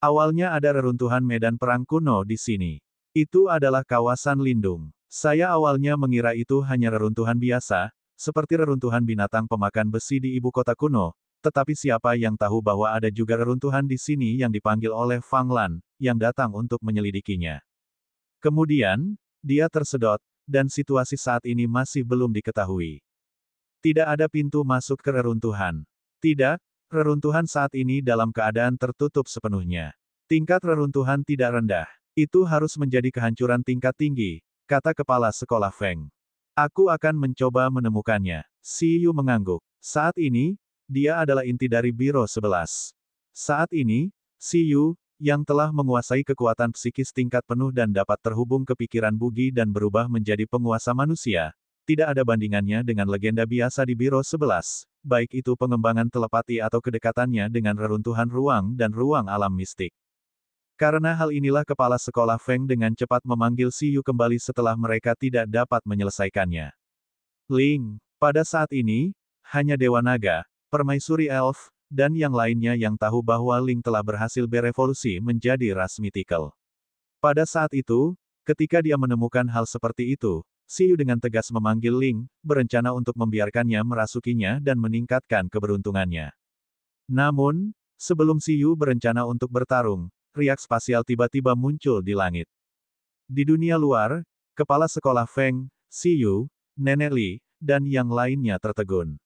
Speaker 1: Awalnya ada reruntuhan medan perang kuno di sini. Itu adalah kawasan lindung. Saya awalnya mengira itu hanya reruntuhan biasa, seperti reruntuhan binatang pemakan besi di ibu kota kuno, tetapi siapa yang tahu bahwa ada juga reruntuhan di sini yang dipanggil oleh Fang Lan, yang datang untuk menyelidikinya. Kemudian, dia tersedot, dan situasi saat ini masih belum diketahui. Tidak ada pintu masuk ke reruntuhan. Tidak, reruntuhan saat ini dalam keadaan tertutup sepenuhnya. Tingkat reruntuhan tidak rendah. Itu harus menjadi kehancuran tingkat tinggi, kata kepala sekolah Feng. Aku akan mencoba menemukannya. Si Yu mengangguk. Saat ini, dia adalah inti dari Biro 11. Saat ini, Si Yu, yang telah menguasai kekuatan psikis tingkat penuh dan dapat terhubung ke pikiran Bugi dan berubah menjadi penguasa manusia, tidak ada bandingannya dengan legenda biasa di Biro 11, baik itu pengembangan telepati atau kedekatannya dengan reruntuhan ruang dan ruang alam mistik. Karena hal inilah kepala sekolah Feng dengan cepat memanggil Si Yu kembali setelah mereka tidak dapat menyelesaikannya. Ling, pada saat ini, hanya Dewa Naga, Permaisuri Elf, dan yang lainnya yang tahu bahwa Ling telah berhasil berevolusi menjadi ras mythical. Pada saat itu, ketika dia menemukan hal seperti itu, Si Yu dengan tegas memanggil Ling, berencana untuk membiarkannya merasukinya dan meningkatkan keberuntungannya. Namun, sebelum Si Yu berencana untuk bertarung, riak spasial tiba-tiba muncul di langit. Di dunia luar, kepala sekolah Feng, Si Yu, Nenek Li, dan yang lainnya tertegun.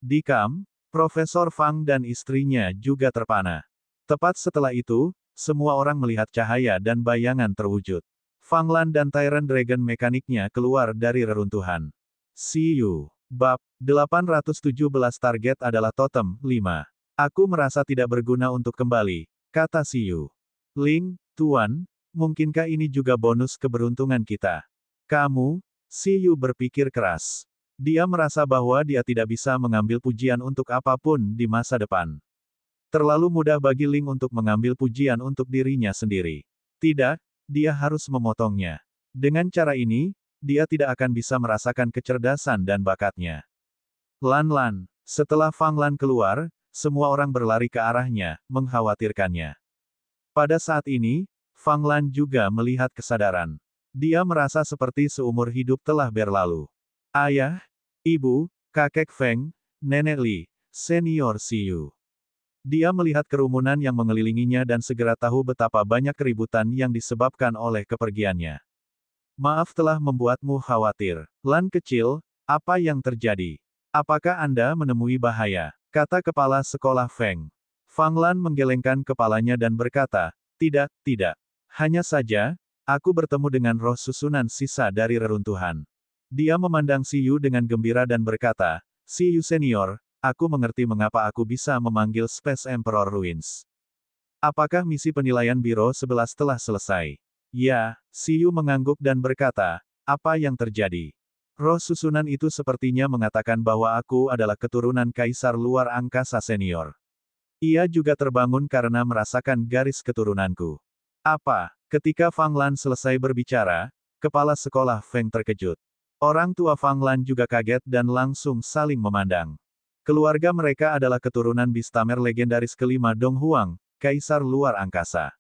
Speaker 1: Di kamp, Profesor Fang dan istrinya juga terpana. Tepat setelah itu, semua orang melihat cahaya dan bayangan terwujud. Fang Lan dan Tyrant Dragon mekaniknya keluar dari reruntuhan. Si Yu. Bab 817 target adalah totem 5. Aku merasa tidak berguna untuk kembali, kata Si Yu. Ling, Tuan, mungkinkah ini juga bonus keberuntungan kita? Kamu? Si Yu berpikir keras. Dia merasa bahwa dia tidak bisa mengambil pujian untuk apapun di masa depan. Terlalu mudah bagi Ling untuk mengambil pujian untuk dirinya sendiri. Tidak, dia harus memotongnya. Dengan cara ini, dia tidak akan bisa merasakan kecerdasan dan bakatnya. Lan Lan, Setelah Fang Lan keluar, semua orang berlari ke arahnya, mengkhawatirkannya. Pada saat ini, Fang Lan juga melihat kesadaran. Dia merasa seperti seumur hidup telah berlalu. Ayah, ibu, kakek Feng, nenek Li, senior Siyu. Dia melihat kerumunan yang mengelilinginya dan segera tahu betapa banyak keributan yang disebabkan oleh kepergiannya. Maaf telah membuatmu khawatir. Lan kecil, apa yang terjadi? Apakah Anda menemui bahaya? Kata kepala sekolah Feng. Fang Lan menggelengkan kepalanya dan berkata, tidak, tidak. Hanya saja, aku bertemu dengan roh susunan sisa dari reruntuhan. Dia memandang Siyu dengan gembira dan berkata, Siyu senior, aku mengerti mengapa aku bisa memanggil Space Emperor Ruins. Apakah misi penilaian Biro 11 telah selesai? Ya, Siyu mengangguk dan berkata, apa yang terjadi? Roh susunan itu sepertinya mengatakan bahwa aku adalah keturunan Kaisar Luar Angkasa Senior. Ia juga terbangun karena merasakan garis keturunanku. Apa? Ketika Fang Lan selesai berbicara, kepala sekolah Feng terkejut. Orang tua Fang Lan juga kaget dan langsung saling memandang. Keluarga mereka adalah keturunan Bistamer legendaris kelima Dong Huang, Kaisar Luar Angkasa.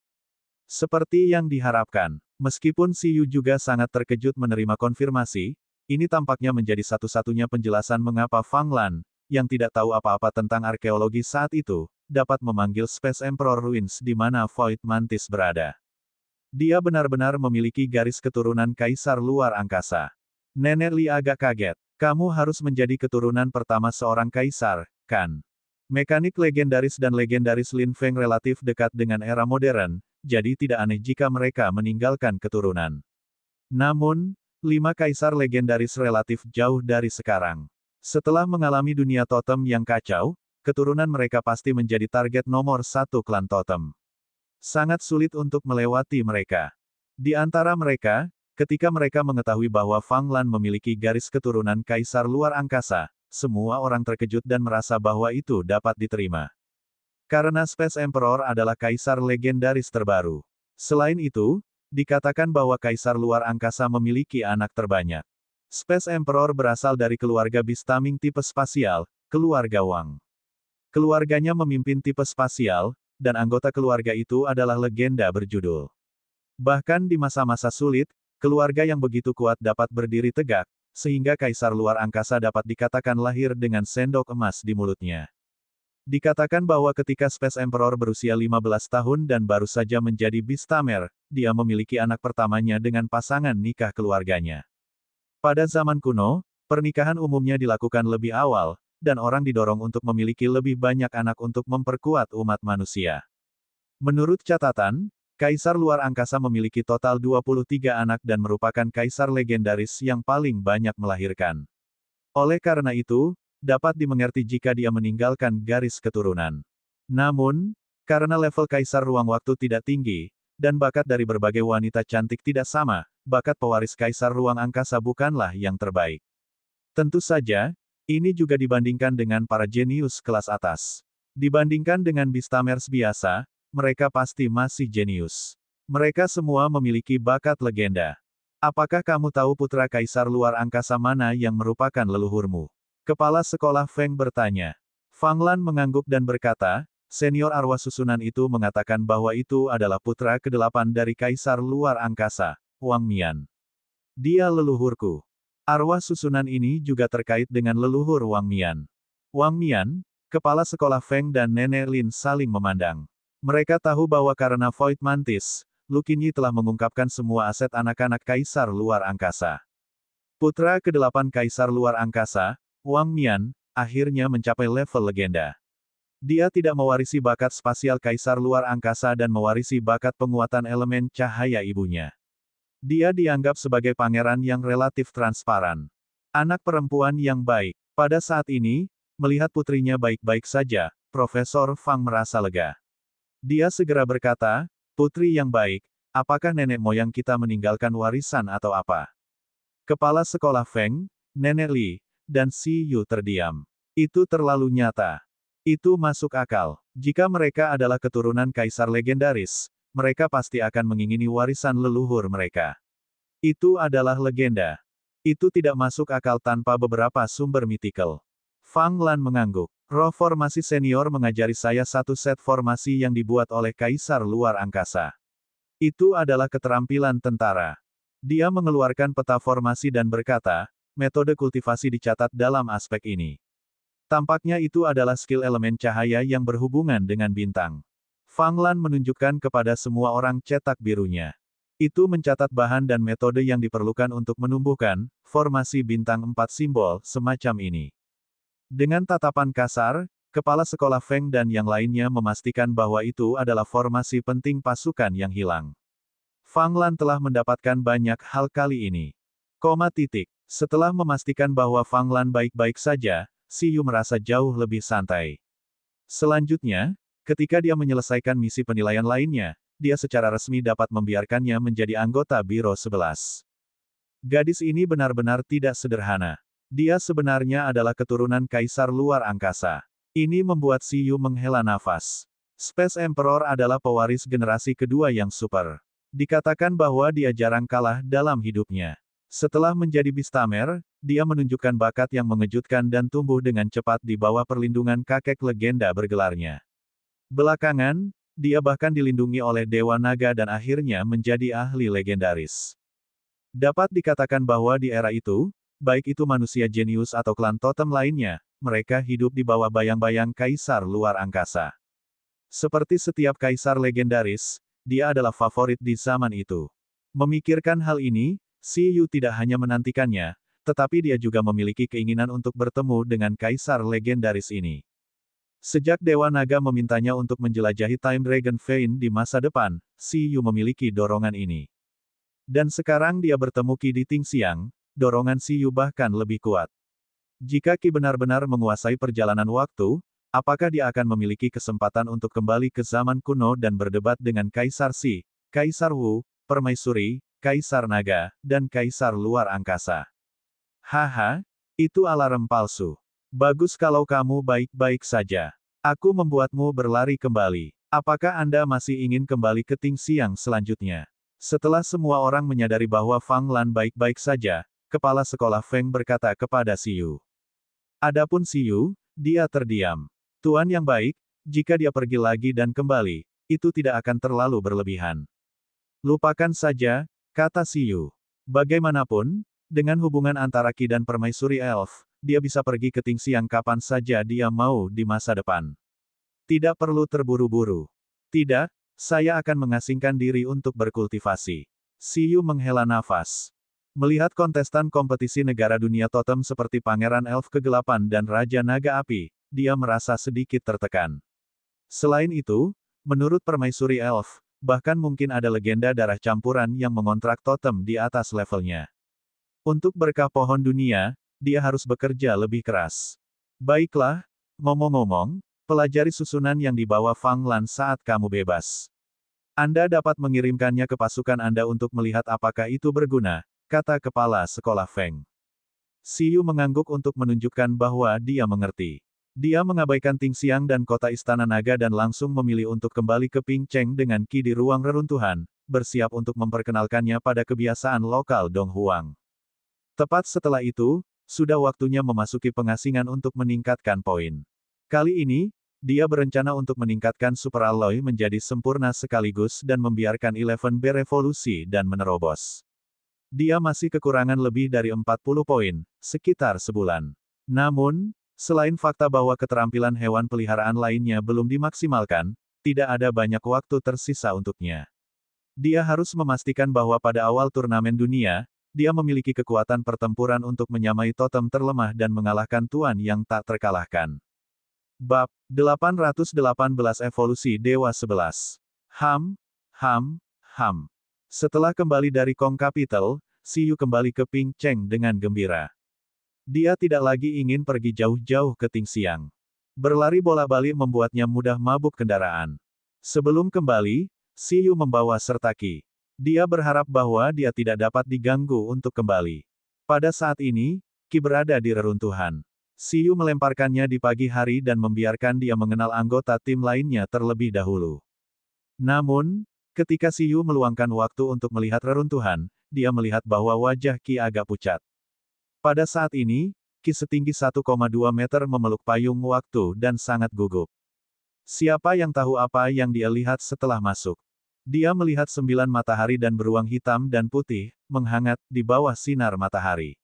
Speaker 1: Seperti yang diharapkan, meskipun Siyu juga sangat terkejut menerima konfirmasi, ini tampaknya menjadi satu-satunya penjelasan mengapa Fang Lan, yang tidak tahu apa-apa tentang arkeologi saat itu, dapat memanggil Space Emperor Ruins di mana Void Mantis berada. Dia benar-benar memiliki garis keturunan Kaisar Luar Angkasa. Nenek Li agak kaget. Kamu harus menjadi keturunan pertama seorang kaisar, kan? Mekanik legendaris dan legendaris Lin Feng relatif dekat dengan era modern, jadi tidak aneh jika mereka meninggalkan keturunan. Namun, 5 kaisar legendaris relatif jauh dari sekarang. Setelah mengalami dunia totem yang kacau, keturunan mereka pasti menjadi target nomor 1 klan totem. Sangat sulit untuk melewati mereka. Di antara mereka, ketika mereka mengetahui bahwa Fang Lan memiliki garis keturunan Kaisar Luar Angkasa, semua orang terkejut dan merasa bahwa itu dapat diterima. Karena Space Emperor adalah kaisar legendaris terbaru. Selain itu, dikatakan bahwa Kaisar Luar Angkasa memiliki anak terbanyak. Space Emperor berasal dari keluarga Bistaming tipe spasial, keluarga Wang. Keluarganya memimpin tipe spasial, dan anggota keluarga itu adalah legenda berjudul. Bahkan di masa-masa sulit, keluarga yang begitu kuat dapat berdiri tegak, sehingga Kaisar Luar Angkasa dapat dikatakan lahir dengan sendok emas di mulutnya. Dikatakan bahwa ketika Space Emperor berusia 15 tahun dan baru saja menjadi Bistamer, dia memiliki anak pertamanya dengan pasangan nikah keluarganya. Pada zaman kuno, pernikahan umumnya dilakukan lebih awal, dan orang didorong untuk memiliki lebih banyak anak untuk memperkuat umat manusia. Menurut catatan, Kaisar Luar Angkasa memiliki total 23 anak dan merupakan kaisar legendaris yang paling banyak melahirkan. Oleh karena itu, dapat dimengerti jika dia meninggalkan garis keturunan. Namun, karena level Kaisar Ruang Waktu tidak tinggi, dan bakat dari berbagai wanita cantik tidak sama, bakat pewaris Kaisar Ruang Angkasa bukanlah yang terbaik. Tentu saja, ini juga dibandingkan dengan para jenius kelas atas. Dibandingkan dengan Bistamers biasa, mereka pasti masih jenius. Mereka semua memiliki bakat legenda. Apakah kamu tahu putra Kaisar Luar Angkasa mana yang merupakan leluhurmu? Kepala sekolah Feng bertanya. Fang Lan mengangguk dan berkata, senior arwah susunan itu mengatakan bahwa itu adalah putra ke-8 dari Kaisar Luar Angkasa, Wang Mian. Dia leluhurku. Arwah susunan ini juga terkait dengan leluhur Wang Mian. Wang Mian, kepala sekolah Feng dan Nenek Lin saling memandang. Mereka tahu bahwa karena Void Mantis, Lu Qinyi telah mengungkapkan semua aset anak-anak Kaisar Luar Angkasa. Putra ke-8 Kaisar Luar Angkasa, Wang Mian, akhirnya mencapai level legenda. Dia tidak mewarisi bakat spasial Kaisar Luar Angkasa dan mewarisi bakat penguatan elemen cahaya ibunya. Dia dianggap sebagai pangeran yang relatif transparan. Anak perempuan yang baik. Pada saat ini, melihat putrinya baik-baik saja, Profesor Fang merasa lega. Dia segera berkata, putri yang baik, apakah nenek moyang kita meninggalkan warisan atau apa? Kepala sekolah Feng, Nenek Li, dan Si Yu terdiam. Itu terlalu nyata. Itu masuk akal. Jika mereka adalah keturunan kaisar legendaris, mereka pasti akan mengingini warisan leluhur mereka. Itu adalah legenda. Itu tidak masuk akal tanpa beberapa sumber mitikal. Fang Lan mengangguk. Roh formasi senior mengajari saya satu set formasi yang dibuat oleh Kaisar Luar Angkasa. Itu adalah keterampilan tentara. Dia mengeluarkan peta formasi dan berkata, metode kultivasi dicatat dalam aspek ini. Tampaknya itu adalah skill elemen cahaya yang berhubungan dengan bintang. Fang Lan menunjukkan kepada semua orang cetak birunya. Itu mencatat bahan dan metode yang diperlukan untuk menumbuhkan formasi bintang 4 simbol semacam ini. Dengan tatapan kasar, kepala sekolah Feng dan yang lainnya memastikan bahwa itu adalah formasi penting pasukan yang hilang. Fang Lan telah mendapatkan banyak hal kali ini. Setelah memastikan bahwa Fang Lan baik-baik saja, Si Yu merasa jauh lebih santai. Selanjutnya, ketika dia menyelesaikan misi penilaian lainnya, dia secara resmi dapat membiarkannya menjadi anggota Biro 11. Gadis ini benar-benar tidak sederhana. Dia sebenarnya adalah keturunan Kaisar Luar Angkasa. Ini membuat Si Yu menghela nafas. Space Emperor adalah pewaris generasi kedua yang super. Dikatakan bahwa dia jarang kalah dalam hidupnya. Setelah menjadi Beastamer, dia menunjukkan bakat yang mengejutkan dan tumbuh dengan cepat di bawah perlindungan kakek legenda bergelarnya. Belakangan, dia bahkan dilindungi oleh Dewa Naga dan akhirnya menjadi ahli legendaris. Dapat dikatakan bahwa di era itu, baik itu manusia jenius atau klan totem lainnya, mereka hidup di bawah bayang-bayang Kaisar Luar Angkasa. Seperti setiap kaisar legendaris, dia adalah favorit di zaman itu. Memikirkan hal ini, Si Yu tidak hanya menantikannya, tetapi dia juga memiliki keinginan untuk bertemu dengan kaisar legendaris ini. Sejak Dewa Naga memintanya untuk menjelajahi Time Dragon Vein di masa depan, Si Yu memiliki dorongan ini. Dan sekarang dia bertemu Qi di Tingxiang, dorongan Si Yu bahkan lebih kuat. Jika Qi benar-benar menguasai perjalanan waktu, apakah dia akan memiliki kesempatan untuk kembali ke zaman kuno dan berdebat dengan Kaisar Xi, Kaisar Wu, Permaisuri, Kaisar Naga, dan Kaisar Luar Angkasa? Haha, itu alarm palsu. Bagus kalau kamu baik-baik saja. Aku membuatmu berlari kembali. Apakah Anda masih ingin kembali ke Tingxiang selanjutnya? Setelah semua orang menyadari bahwa Fang Lan baik-baik saja, kepala sekolah Feng berkata kepada Si Yu. Adapun Si Yu, dia terdiam. Tuan yang baik, jika dia pergi lagi dan kembali, itu tidak akan terlalu berlebihan. Lupakan saja, kata Si Yu. Bagaimanapun, dengan hubungan antara Qi dan Permaisuri Elf, dia bisa pergi ke Tingxiang kapan saja dia mau di masa depan. Tidak perlu terburu-buru. Tidak, saya akan mengasingkan diri untuk berkultivasi. Si Yu menghela nafas. Melihat kontestan kompetisi negara dunia totem seperti Pangeran Elf Kegelapan dan Raja Naga Api, dia merasa sedikit tertekan. Selain itu, menurut Permaisuri Elf, bahkan mungkin ada legenda darah campuran yang mengontrak totem di atas levelnya. Untuk berkah pohon dunia, dia harus bekerja lebih keras. Baiklah, ngomong-ngomong, pelajari susunan yang dibawa Fang Lan saat kamu bebas. Anda dapat mengirimkannya ke pasukan Anda untuk melihat apakah itu berguna, kata kepala sekolah Feng. Si Yu mengangguk untuk menunjukkan bahwa dia mengerti. Dia mengabaikan Tingxiang dan kota Istana Naga dan langsung memilih untuk kembali ke Ping Cheng dengan Qi di ruang reruntuhan, bersiap untuk memperkenalkannya pada kebiasaan lokal Dong Huang. Tepat setelah itu, sudah waktunya memasuki pengasingan untuk meningkatkan poin. Kali ini, dia berencana untuk meningkatkan Super Alloy menjadi sempurna sekaligus dan membiarkan 11 berevolusi dan menerobos. Dia masih kekurangan lebih dari 40 poin, sekitar sebulan. Namun, selain fakta bahwa keterampilan hewan peliharaan lainnya belum dimaksimalkan, tidak ada banyak waktu tersisa untuknya. Dia harus memastikan bahwa pada awal turnamen dunia, dia memiliki kekuatan pertempuran untuk menyamai totem terlemah dan mengalahkan tuan yang tak terkalahkan. Bab 818 Evolusi Dewa 11. Setelah kembali dari Kong Capital, Si Yu kembali ke Ping Cheng dengan gembira. Dia tidak lagi ingin pergi jauh-jauh ke Tingxiang. Berlari bolak-balik membuatnya mudah mabuk kendaraan. Sebelum kembali, Si Yu membawa serta Qi. Dia berharap bahwa dia tidak dapat diganggu untuk kembali. Pada saat ini, Qi berada di reruntuhan. Si Yu melemparkannya di pagi hari dan membiarkan dia mengenal anggota tim lainnya terlebih dahulu. Namun, ketika Si Yu meluangkan waktu untuk melihat reruntuhan, dia melihat bahwa wajah Qi agak pucat. Pada saat ini, Ki setinggi 1,2 meter memeluk payung waktu dan sangat gugup. Siapa yang tahu apa yang dia lihat setelah masuk? Dia melihat 9 matahari dan beruang hitam dan putih, menghangat, di bawah sinar matahari.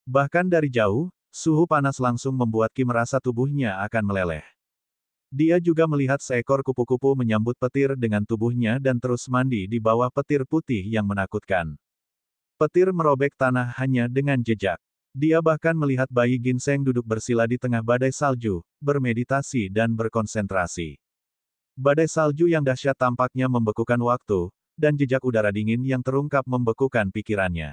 Speaker 1: Bahkan dari jauh, suhu panas langsung membuat Ki merasa tubuhnya akan meleleh. Dia juga melihat seekor kupu-kupu menyambut petir dengan tubuhnya dan terus mandi di bawah petir putih yang menakutkan. Petir merobek tanah hanya dengan jejak. Dia bahkan melihat bayi ginseng duduk bersila di tengah badai salju, bermeditasi dan berkonsentrasi. Badai salju yang dahsyat tampaknya membekukan waktu, dan jejak udara dingin yang terungkap membekukan pikirannya.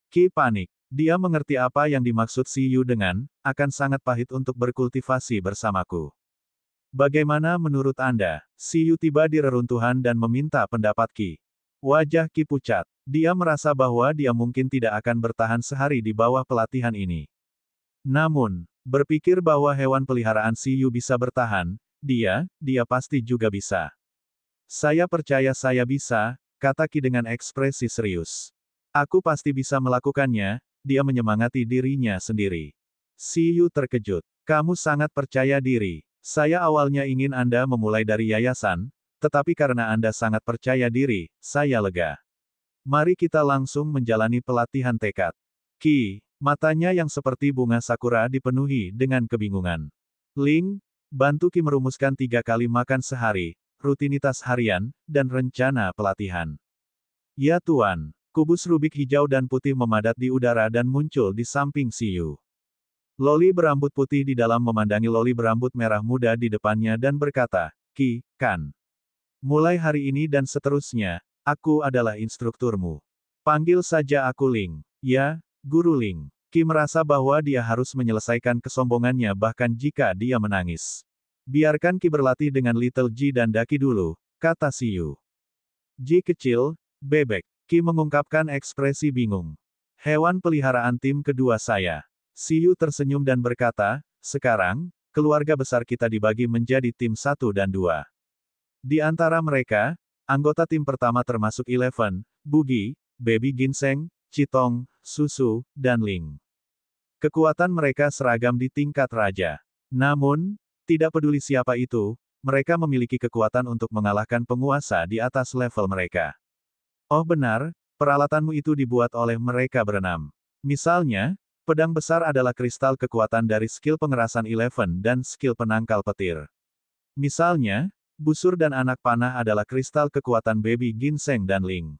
Speaker 1: Ki panik. Dia mengerti apa yang dimaksud Si Yu dengan, akan sangat pahit untuk berkultivasi bersamaku. Bagaimana menurut Anda? Si Yu tiba di reruntuhan dan meminta pendapat Ki. Wajah Ki pucat. Dia merasa bahwa dia mungkin tidak akan bertahan sehari di bawah pelatihan ini. Namun, berpikir bahwa hewan peliharaan Si Yu bisa bertahan, dia pasti juga bisa. Saya percaya saya bisa, kata Ki dengan ekspresi serius. Aku pasti bisa melakukannya, dia menyemangati dirinya sendiri. Si Yu terkejut. Kamu sangat percaya diri. Saya awalnya ingin Anda memulai dari yayasan, tetapi karena Anda sangat percaya diri, saya lega. Mari kita langsung menjalani pelatihan tekad. Ki, matanya yang seperti bunga sakura dipenuhi dengan kebingungan. Ling, bantu Ki merumuskan 3 kali makan sehari, rutinitas harian, dan rencana pelatihan. Ya Tuan, kubus rubik hijau dan putih memadat di udara dan muncul di samping Si Yu. Loli berambut putih di dalam memandangi Loli berambut merah muda di depannya dan berkata, Ki, kan. Mulai hari ini dan seterusnya, aku adalah instrukturmu. Panggil saja aku Ling. Ya, Guru Ling. Ki merasa bahwa dia harus menyelesaikan kesombongannya bahkan jika dia menangis. Biarkan Ki berlatih dengan Little Ji dan Daki dulu, kata Si Yu. Ji kecil, bebek. Ki mengungkapkan ekspresi bingung. Hewan peliharaan tim kedua saya. Si Yu tersenyum dan berkata, sekarang, keluarga besar kita dibagi menjadi tim 1 dan 2. Di antara mereka, anggota tim pertama termasuk Eleven, Bugi, Baby Ginseng, Chitong, Susu, dan Ling. Kekuatan mereka seragam di tingkat raja. Namun, tidak peduli siapa itu, mereka memiliki kekuatan untuk mengalahkan penguasa di atas level mereka. Oh benar, peralatanmu itu dibuat oleh mereka berenam. Misalnya, pedang besar adalah kristal kekuatan dari skill pengerasan Eleven dan skill penangkal petir. Misalnya, busur dan anak panah adalah kristal kekuatan Baby Ginseng dan Ling.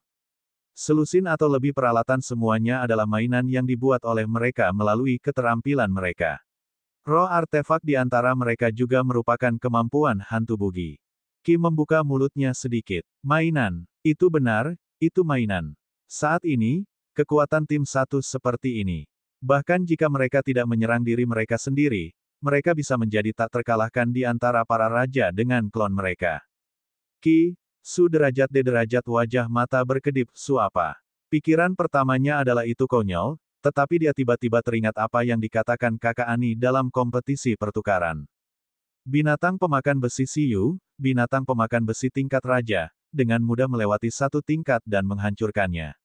Speaker 1: Selusin atau lebih peralatan semuanya adalah mainan yang dibuat oleh mereka melalui keterampilan mereka. Roh artefak di antara mereka juga merupakan kemampuan hantu Bugi. Ki membuka mulutnya sedikit. Mainan. Itu benar, itu mainan. Saat ini, kekuatan tim 1 seperti ini. Bahkan jika mereka tidak menyerang diri mereka sendiri, mereka bisa menjadi tak terkalahkan di antara para raja dengan klon mereka. Ki, Su derajat D derajat wajah mata berkedip, Su apa? Pikiran pertamanya adalah itu konyol, tetapi dia tiba-tiba teringat apa yang dikatakan kakak Ani dalam kompetisi pertukaran. Binatang pemakan besi Si Yu, binatang pemakan besi tingkat raja, dengan mudah melewati 1 tingkat dan menghancurkannya.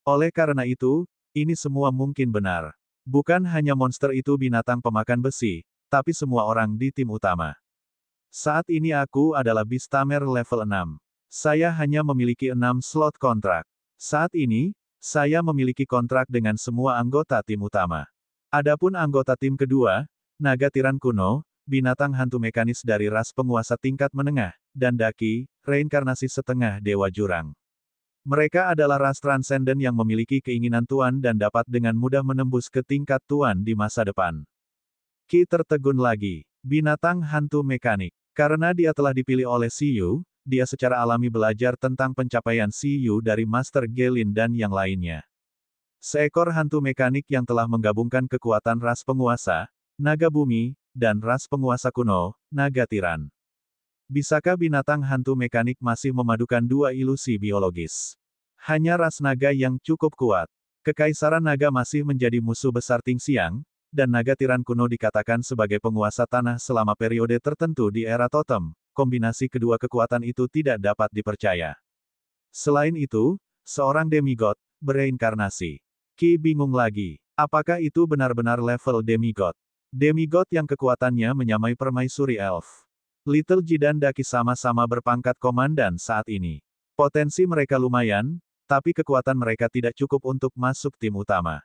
Speaker 1: Oleh karena itu, ini semua mungkin benar. Bukan hanya monster itu binatang pemakan besi, tapi semua orang di tim utama. Saat ini aku adalah Beastamer level 6. Saya hanya memiliki 6 slot kontrak. Saat ini, saya memiliki kontrak dengan semua anggota tim utama. Adapun anggota tim kedua, naga tiran kuno, binatang hantu mekanis dari ras penguasa tingkat menengah, dan Daki, reinkarnasi setengah dewa jurang. Mereka adalah ras transenden yang memiliki keinginan tuan dan dapat dengan mudah menembus ke tingkat tuan di masa depan. Ki tertegun lagi. Binatang hantu mekanik. Karena dia telah dipilih oleh Si Yu, dia secara alami belajar tentang pencapaian Si Yu dari Master Gelin dan yang lainnya. Seekor hantu mekanik yang telah menggabungkan kekuatan ras penguasa, naga bumi, dan ras penguasa kuno, naga tiran. Bisakah binatang hantu mekanik masih memadukan 2 ilusi biologis? Hanya ras naga yang cukup kuat. Kekaisaran naga masih menjadi musuh besar Tingxiang, dan naga tiran kuno dikatakan sebagai penguasa tanah selama periode tertentu di era totem. Kombinasi kedua kekuatan itu tidak dapat dipercaya. Selain itu, seorang demigod, bereinkarnasi. Ki bingung lagi. Apakah itu benar-benar level demigod? Demigod yang kekuatannya menyamai permaisuri elf. Little Ji dan Daki sama-sama berpangkat komandan saat ini. Potensi mereka lumayan, tapi kekuatan mereka tidak cukup untuk masuk tim utama.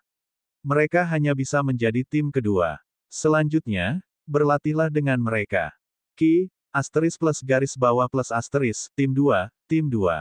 Speaker 1: Mereka hanya bisa menjadi tim kedua. Selanjutnya, berlatihlah dengan mereka. Ki, asterisk plus garis bawah plus asterisk, tim 2, tim 2.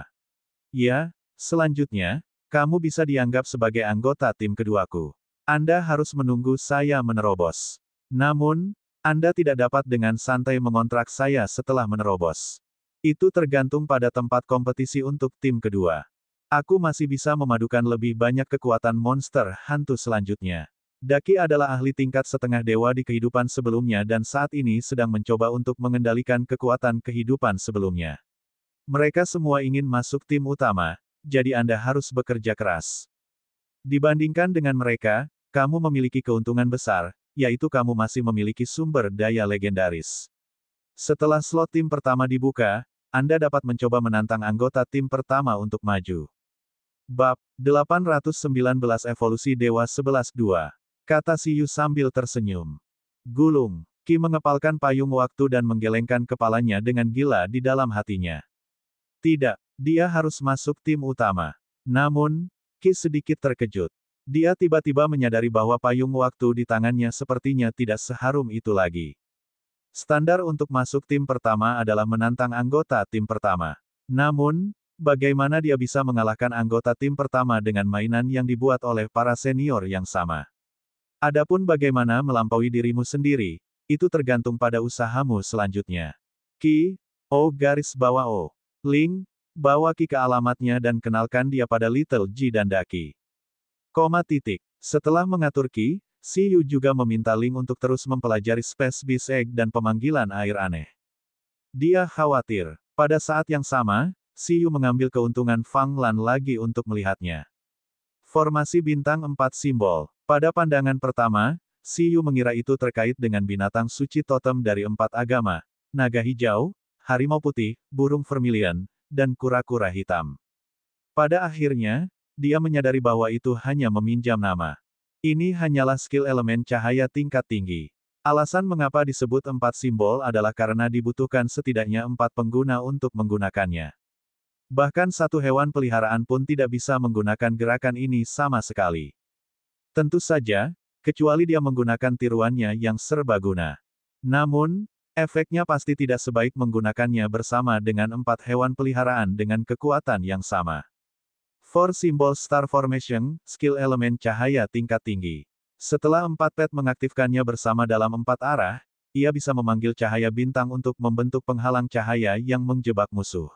Speaker 1: Ya, selanjutnya, kamu bisa dianggap sebagai anggota tim keduaku. Anda harus menunggu saya menerobos. Namun, Anda tidak dapat dengan santai mengontrak saya setelah menerobos. Itu tergantung pada tempat kompetisi untuk tim kedua. Aku masih bisa memadukan lebih banyak kekuatan monster hantu selanjutnya. Daki adalah ahli tingkat setengah dewa di kehidupan sebelumnya dan saat ini sedang mencoba untuk mengendalikan kekuatan kehidupan sebelumnya. Mereka semua ingin masuk tim utama, jadi Anda harus bekerja keras. Dibandingkan dengan mereka, kamu memiliki keuntungan besar, yaitu kamu masih memiliki sumber daya legendaris. Setelah slot tim pertama dibuka, Anda dapat mencoba menantang anggota tim pertama untuk maju. Bab 819 Evolusi Dewa 11-2. Kata Siyu sambil tersenyum. Gulung. Ki mengepalkan payung waktu dan menggelengkan kepalanya dengan gila di dalam hatinya. Tidak, dia harus masuk tim utama. Namun, Ki sedikit terkejut. Dia tiba-tiba menyadari bahwa payung waktu di tangannya sepertinya tidak seharum itu lagi. Standar untuk masuk tim pertama adalah menantang anggota tim pertama. Namun, bagaimana dia bisa mengalahkan anggota tim pertama dengan mainan yang dibuat oleh para senior yang sama? Adapun bagaimana melampaui dirimu sendiri, itu tergantung pada usahamu selanjutnya. Ki, garis bawah O. Link, bawa Ki ke alamatnya dan kenalkan dia pada Little Ji dan Daki. Setelah mengatur Ki, Siyu juga meminta Link untuk terus mempelajari Space Beast Egg dan pemanggilan air aneh. Dia khawatir. Pada saat yang sama, Siyu mengambil keuntungan Fang Lan lagi untuk melihatnya. Formasi bintang 4 simbol. Pada pandangan pertama, Siyu mengira itu terkait dengan binatang suci totem dari 4 agama, naga hijau, harimau putih, burung vermilion, dan kura-kura hitam. Pada akhirnya, dia menyadari bahwa itu hanya meminjam nama. Ini hanyalah skill elemen cahaya tingkat tinggi. Alasan mengapa disebut 4 simbol adalah karena dibutuhkan setidaknya 4 pengguna untuk menggunakannya. Bahkan satu hewan peliharaan pun tidak bisa menggunakan gerakan ini sama sekali. Tentu saja, kecuali dia menggunakan tiruannya yang serbaguna. Namun, efeknya pasti tidak sebaik menggunakannya bersama dengan 4 hewan peliharaan dengan kekuatan yang sama. 4 simbol Star Formation, skill elemen cahaya tingkat tinggi. Setelah 4 pet mengaktifkannya bersama dalam 4 arah, ia bisa memanggil cahaya bintang untuk membentuk penghalang cahaya yang menjebak musuh.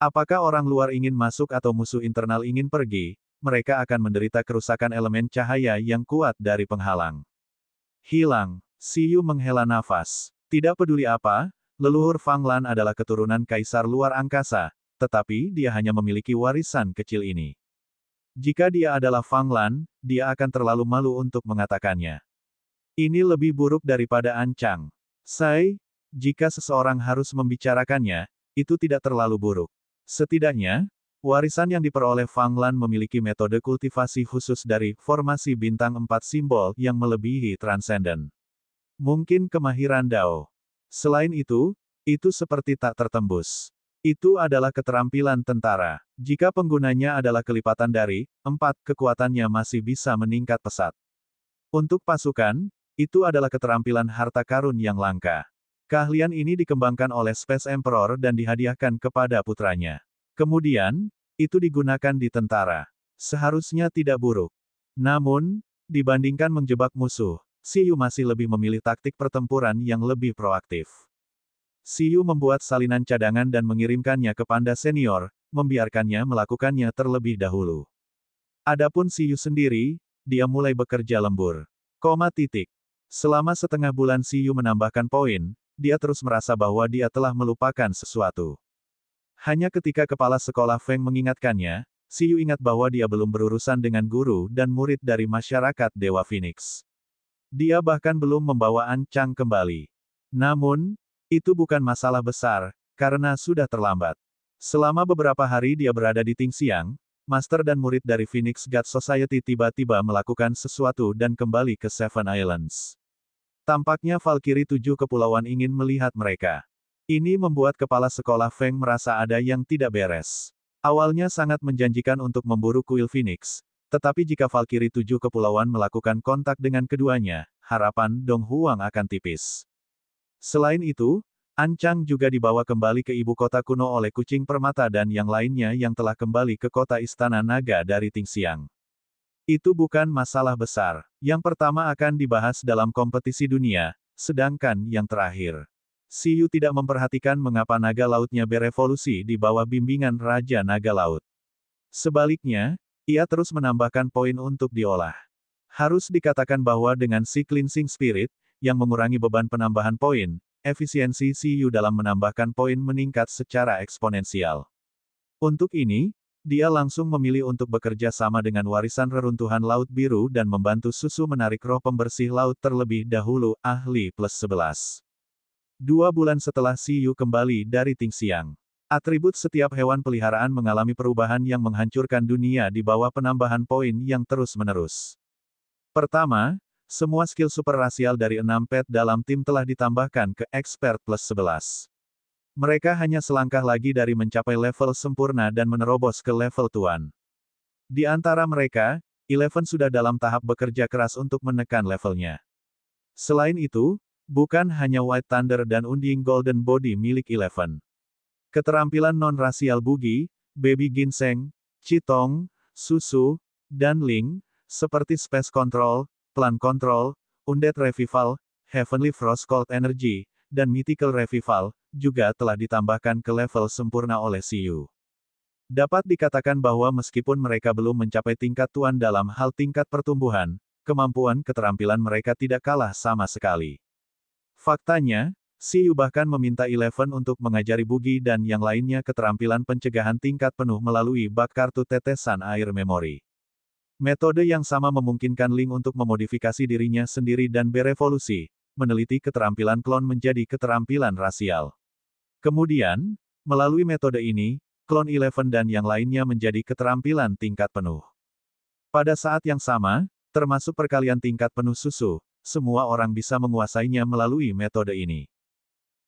Speaker 1: Apakah orang luar ingin masuk atau musuh internal ingin pergi, mereka akan menderita kerusakan elemen cahaya yang kuat dari penghalang. Hilang. Siyu menghela nafas. Tidak peduli apa, leluhur Fang Lan adalah keturunan kaisar luar angkasa, tetapi dia hanya memiliki warisan kecil ini. Jika dia adalah Fang Lan, dia akan terlalu malu untuk mengatakannya. Ini lebih buruk daripada ancang. Jika seseorang harus membicarakannya, itu tidak terlalu buruk. Setidaknya, warisan yang diperoleh Fang Lan memiliki metode kultivasi khusus dari formasi bintang 4 simbol yang melebihi transenden. Mungkin kemahiran Dao. Selain itu seperti tak tertembus. Itu adalah keterampilan tentara. Jika penggunanya adalah kelipatan dari 4, kekuatannya masih bisa meningkat pesat. Untuk pasukan, itu adalah keterampilan harta karun yang langka. Keahlian ini dikembangkan oleh Space Emperor dan dihadiahkan kepada putranya. Kemudian, itu digunakan di tentara. Seharusnya tidak buruk. Namun, dibandingkan menjebak musuh, Siyu masih lebih memilih taktik pertempuran yang lebih proaktif. Siyu membuat salinan cadangan dan mengirimkannya ke panda senior, membiarkannya melakukannya terlebih dahulu. Adapun Siyu sendiri, dia mulai bekerja lembur. Selama setengah bulan Siyu menambahkan poin, dia terus merasa bahwa dia telah melupakan sesuatu. Hanya ketika kepala sekolah Feng mengingatkannya, Siyu ingat bahwa dia belum berurusan dengan guru dan murid dari masyarakat Dewa Phoenix. Dia bahkan belum membawa ancang kembali. Namun, itu bukan masalah besar, karena sudah terlambat. Selama beberapa hari dia berada di Tingxiang, Master dan murid dari Phoenix God Society tiba-tiba melakukan sesuatu dan kembali ke Seven Islands. Tampaknya Valkyrie 7 Kepulauan ingin melihat mereka. Ini membuat kepala sekolah Feng merasa ada yang tidak beres. Awalnya sangat menjanjikan untuk memburu kuil Phoenix, tetapi jika Valkyrie 7 Kepulauan melakukan kontak dengan keduanya, harapan Dong Huang akan tipis. Selain itu, Ancang juga dibawa kembali ke ibu kota kuno oleh kucing permata dan yang lainnya yang telah kembali ke kota Istana Naga dari Tingxiang. Itu bukan masalah besar. Yang pertama akan dibahas dalam kompetisi dunia, sedangkan yang terakhir. Siyu tidak memperhatikan mengapa naga lautnya berevolusi di bawah bimbingan Raja Naga Laut. Sebaliknya, ia terus menambahkan poin untuk diolah. Harus dikatakan bahwa dengan si Cleansing Spirit, yang mengurangi beban penambahan poin, efisiensi Siyu dalam menambahkan poin meningkat secara eksponensial. Untuk ini, dia langsung memilih untuk bekerja sama dengan warisan reruntuhan Laut Biru dan membantu Susu menarik roh pembersih laut terlebih dahulu, ahli +11. 2 bulan setelah Siyu kembali dari Tingxiang. Atribut setiap hewan peliharaan mengalami perubahan yang menghancurkan dunia di bawah penambahan poin yang terus-menerus. Pertama, semua skill super rasial dari 6 pet dalam tim telah ditambahkan ke Expert +11. Mereka hanya selangkah lagi dari mencapai level sempurna dan menerobos ke level Tuan. Di antara mereka, Eleven sudah dalam tahap bekerja keras untuk menekan levelnya. Selain itu, bukan hanya White Thunder dan Unding Golden Body milik Eleven. Keterampilan non-rasial Bugi, Baby Ginseng, Chitong, Susu, dan Ling, seperti Space Control, Plan Control, Undead Revival, Heavenly Frost Cold Energy, dan Mythical Revival, juga telah ditambahkan ke level sempurna oleh Siyu. Dapat dikatakan bahwa meskipun mereka belum mencapai tingkat Tuan dalam hal tingkat pertumbuhan, kemampuan keterampilan mereka tidak kalah sama sekali. Faktanya, Siyu bahkan meminta Eleven untuk mengajari Bugi dan yang lainnya keterampilan pencegahan tingkat penuh melalui bak kartu tetesan air memori. Metode yang sama memungkinkan Ling untuk memodifikasi dirinya sendiri dan berevolusi, meneliti keterampilan klon menjadi keterampilan rasial. Kemudian, melalui metode ini, klon Eleven dan yang lainnya menjadi keterampilan tingkat penuh. Pada saat yang sama, termasuk perkalian tingkat penuh Susu, semua orang bisa menguasainya melalui metode ini.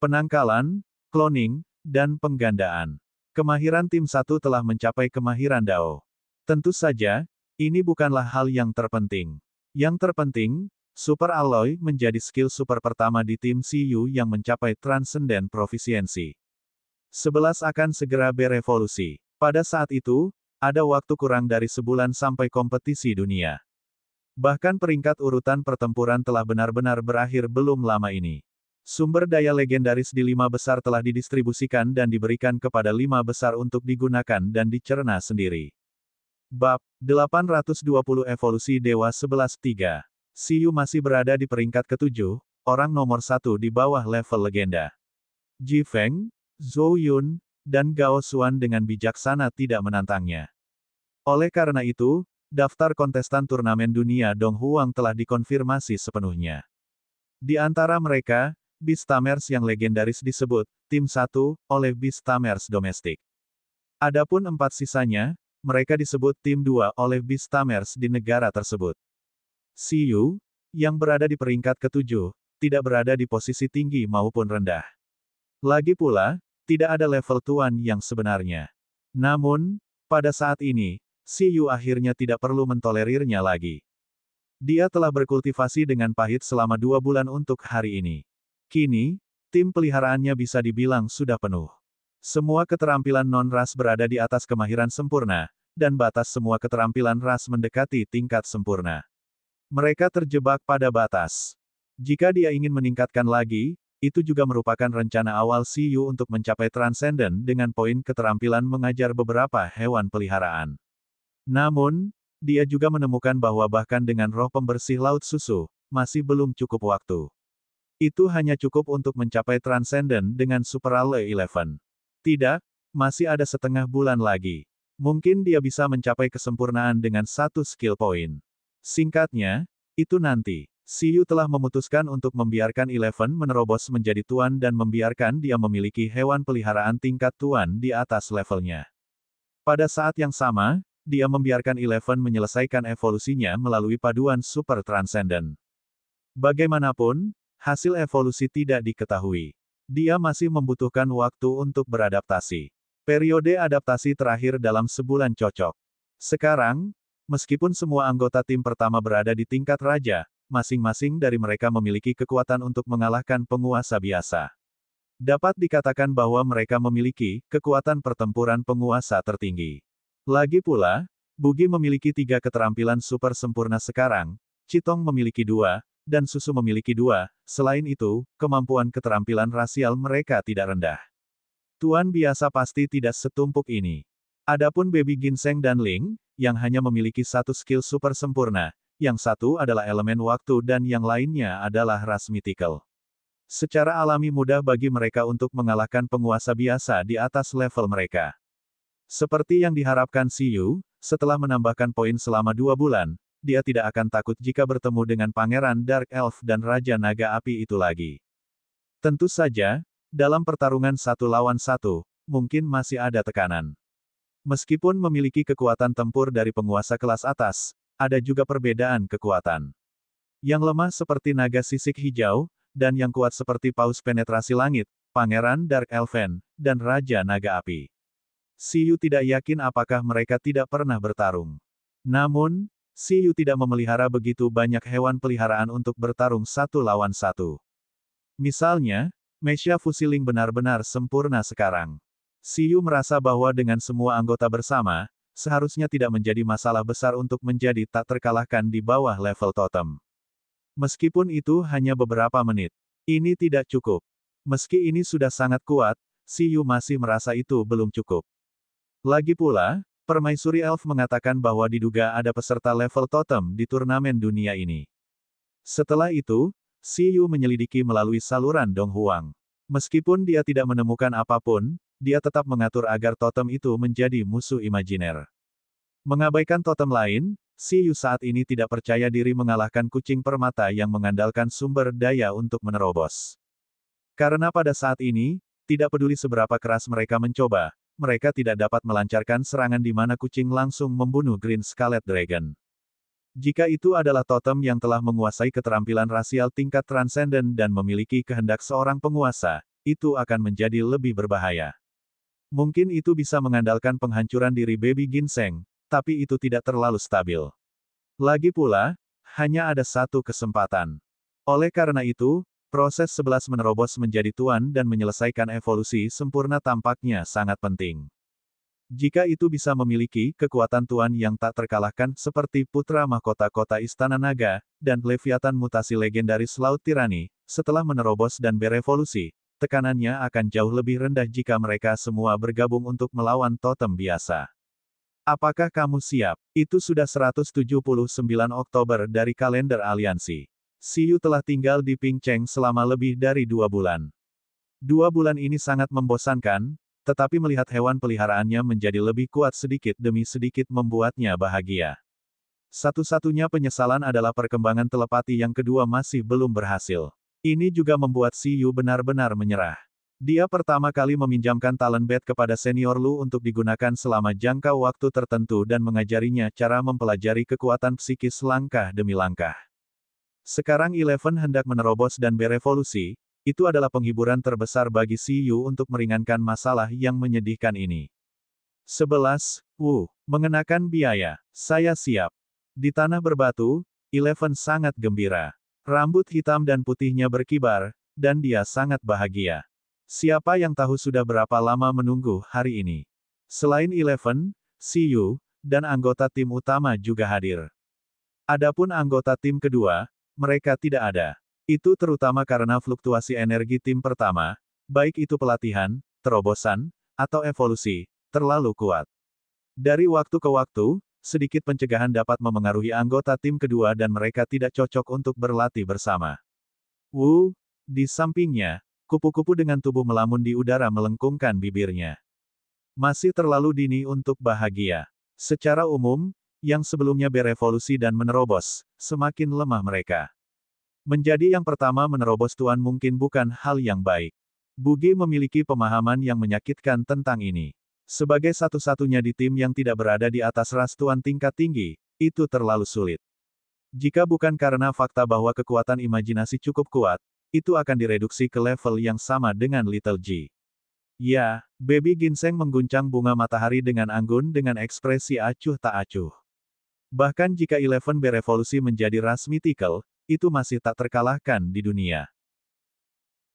Speaker 1: Penangkalan, cloning, dan penggandaan. Kemahiran tim 1 telah mencapai kemahiran Dao. Tentu saja, ini bukanlah hal yang terpenting. Yang terpenting, Super Alloy menjadi skill super pertama di tim Siyu yang mencapai Transcendent Proficiency. 11 akan segera berevolusi. Pada saat itu, ada waktu kurang dari sebulan sampai kompetisi dunia. Bahkan peringkat urutan pertempuran telah benar-benar berakhir belum lama ini. Sumber daya legendaris di 5 besar telah didistribusikan dan diberikan kepada 5 besar untuk digunakan dan dicerna sendiri. Bab 820 Evolusi Dewa 11-3. Siyu masih berada di peringkat ke-7, orang nomor 1 di bawah level legenda. Ji Feng, Zhou Yun, dan Gao Xuan dengan bijaksana tidak menantangnya. Oleh karena itu, daftar kontestan turnamen dunia Dong Huang telah dikonfirmasi sepenuhnya. Di antara mereka, Beastamers yang legendaris disebut, tim 1, oleh Beastamers domestik. Adapun 4 sisanya, mereka disebut tim 2 oleh Beastamers di negara tersebut. Siyu, yang berada di peringkat ke-7, tidak berada di posisi tinggi maupun rendah. Lagi pula, tidak ada level Tuan yang sebenarnya. Namun, pada saat ini, Siyu akhirnya tidak perlu mentolerirnya lagi. Dia telah berkultivasi dengan pahit selama 2 bulan untuk hari ini. Kini, tim peliharaannya bisa dibilang sudah penuh. Semua keterampilan non-ras berada di atas kemahiran sempurna, dan batas semua keterampilan ras mendekati tingkat sempurna. Mereka terjebak pada batas. Jika dia ingin meningkatkan lagi, itu juga merupakan rencana awal Siyu untuk mencapai Transcendent dengan poin keterampilan mengajar beberapa hewan peliharaan. Namun, dia juga menemukan bahwa bahkan dengan roh pembersih laut Susu, masih belum cukup waktu. Itu hanya cukup untuk mencapai Transcendent dengan Super Alloy 11. Tidak, masih ada setengah bulan lagi. Mungkin dia bisa mencapai kesempurnaan dengan 1 skill point. Singkatnya, itu nanti. Siyu telah memutuskan untuk membiarkan Eleven menerobos menjadi Tuan dan membiarkan dia memiliki hewan peliharaan tingkat Tuan di atas levelnya. Pada saat yang sama, dia membiarkan Eleven menyelesaikan evolusinya melalui paduan super transcendent. Bagaimanapun, hasil evolusi tidak diketahui. Dia masih membutuhkan waktu untuk beradaptasi. Periode adaptasi terakhir dalam sebulan cocok. Sekarang, meskipun semua anggota tim pertama berada di tingkat raja, masing-masing dari mereka memiliki kekuatan untuk mengalahkan penguasa biasa. Dapat dikatakan bahwa mereka memiliki kekuatan pertempuran penguasa tertinggi. Lagi pula, Bugi memiliki 3 keterampilan super sempurna sekarang, Chitong memiliki 2, dan Susu memiliki 2. Selain itu, kemampuan keterampilan rasial mereka tidak rendah. Tuan biasa pasti tidak setumpuk ini. Adapun Baby Ginseng dan Ling, yang hanya memiliki 1 skill super sempurna, yang satu adalah elemen waktu dan yang lainnya adalah ras mythical. Secara alami mudah bagi mereka untuk mengalahkan penguasa biasa di atas level mereka. Seperti yang diharapkan Xiyu, setelah menambahkan poin selama 2 bulan, dia tidak akan takut jika bertemu dengan Pangeran Dark Elf dan Raja Naga Api itu lagi. Tentu saja, dalam pertarungan 1 lawan 1, mungkin masih ada tekanan. Meskipun memiliki kekuatan tempur dari penguasa kelas atas, ada juga perbedaan kekuatan. Yang lemah seperti naga sisik hijau, dan yang kuat seperti paus penetrasi langit, Pangeran Dark Elven, dan Raja Naga Api. Xiyu tidak yakin apakah mereka tidak pernah bertarung. Namun, Xiyu tidak memelihara begitu banyak hewan peliharaan untuk bertarung 1 lawan 1. Misalnya, Mesha Fusiling benar-benar sempurna sekarang. Xiyu merasa bahwa dengan semua anggota bersama, seharusnya tidak menjadi masalah besar untuk menjadi tak terkalahkan di bawah level totem. Meskipun itu hanya beberapa menit. Ini tidak cukup. Meski ini sudah sangat kuat, Xiyu masih merasa itu belum cukup. Lagi pula, Permaisuri Elf mengatakan bahwa diduga ada peserta level totem di turnamen dunia ini. Setelah itu, Xiyu menyelidiki melalui saluran Dong Huang. Meskipun dia tidak menemukan apapun, dia tetap mengatur agar totem itu menjadi musuh imajiner. Mengabaikan totem lain, Xiyu saat ini tidak percaya diri mengalahkan kucing permata yang mengandalkan sumber daya untuk menerobos. Karena pada saat ini, tidak peduli seberapa keras mereka mencoba, mereka tidak dapat melancarkan serangan di mana kucing langsung membunuh Green Scarlet Dragon. Jika itu adalah totem yang telah menguasai keterampilan rasial tingkat transenden dan memiliki kehendak seorang penguasa, itu akan menjadi lebih berbahaya. Mungkin itu bisa mengandalkan penghancuran diri Baby Ginseng, tapi itu tidak terlalu stabil. Lagi pula, hanya ada 1 kesempatan. Oleh karena itu, proses 11 menerobos menjadi tuan dan menyelesaikan evolusi sempurna tampaknya sangat penting. Jika itu bisa memiliki kekuatan tuan yang tak terkalahkan seperti Putra Mahkota Kota Istana Naga, dan Leviathan mutasi legendaris Laut Tirani, setelah menerobos dan berevolusi, tekanannya akan jauh lebih rendah jika mereka semua bergabung untuk melawan totem biasa. Apakah kamu siap? Itu sudah 179 Oktober dari kalender aliansi. Xiyu telah tinggal di Pingcheng selama lebih dari 2 bulan. 2 bulan ini sangat membosankan, tetapi melihat hewan peliharaannya menjadi lebih kuat sedikit demi sedikit membuatnya bahagia. Satu-satunya penyesalan adalah perkembangan telepati yang kedua masih belum berhasil. Ini juga membuat Xiyu benar-benar menyerah. Dia pertama kali meminjamkan talent bed kepada senior Lu untuk digunakan selama jangka waktu tertentu dan mengajarinya cara mempelajari kekuatan psikis langkah demi langkah. Sekarang Eleven hendak menerobos dan berevolusi, itu adalah penghiburan terbesar bagi Xiyu untuk meringankan masalah yang menyedihkan ini. 11. Mengenakan biaya. Saya siap. Di tanah berbatu, Eleven sangat gembira. Rambut hitam dan putihnya berkibar, dan dia sangat bahagia. Siapa yang tahu sudah berapa lama menunggu hari ini? Selain Eleven, Xiyu, dan anggota tim utama juga hadir. Adapun anggota tim kedua, mereka tidak ada. Itu terutama karena fluktuasi energi tim pertama, baik itu pelatihan, terobosan, atau evolusi, terlalu kuat. Dari waktu ke waktu, sedikit pencegahan dapat memengaruhi anggota tim kedua dan mereka tidak cocok untuk berlatih bersama. Di sampingnya, kupu-kupu dengan tubuh melamun di udara melengkungkan bibirnya. Masih terlalu dini untuk bahagia. Secara umum, yang sebelumnya berevolusi dan menerobos, semakin lemah mereka. Menjadi yang pertama menerobos tuan mungkin bukan hal yang baik. Bugi memiliki pemahaman yang menyakitkan tentang ini. Sebagai satu-satunya di tim yang tidak berada di atas ras tuan tingkat tinggi, itu terlalu sulit. Jika bukan karena fakta bahwa kekuatan imajinasi cukup kuat, itu akan direduksi ke level yang sama dengan Little G. Ya, Baby Ginseng mengguncang bunga matahari dengan anggun dengan ekspresi acuh tak acuh. Bahkan jika Eleven berevolusi menjadi ras mythical, itu masih tak terkalahkan di dunia.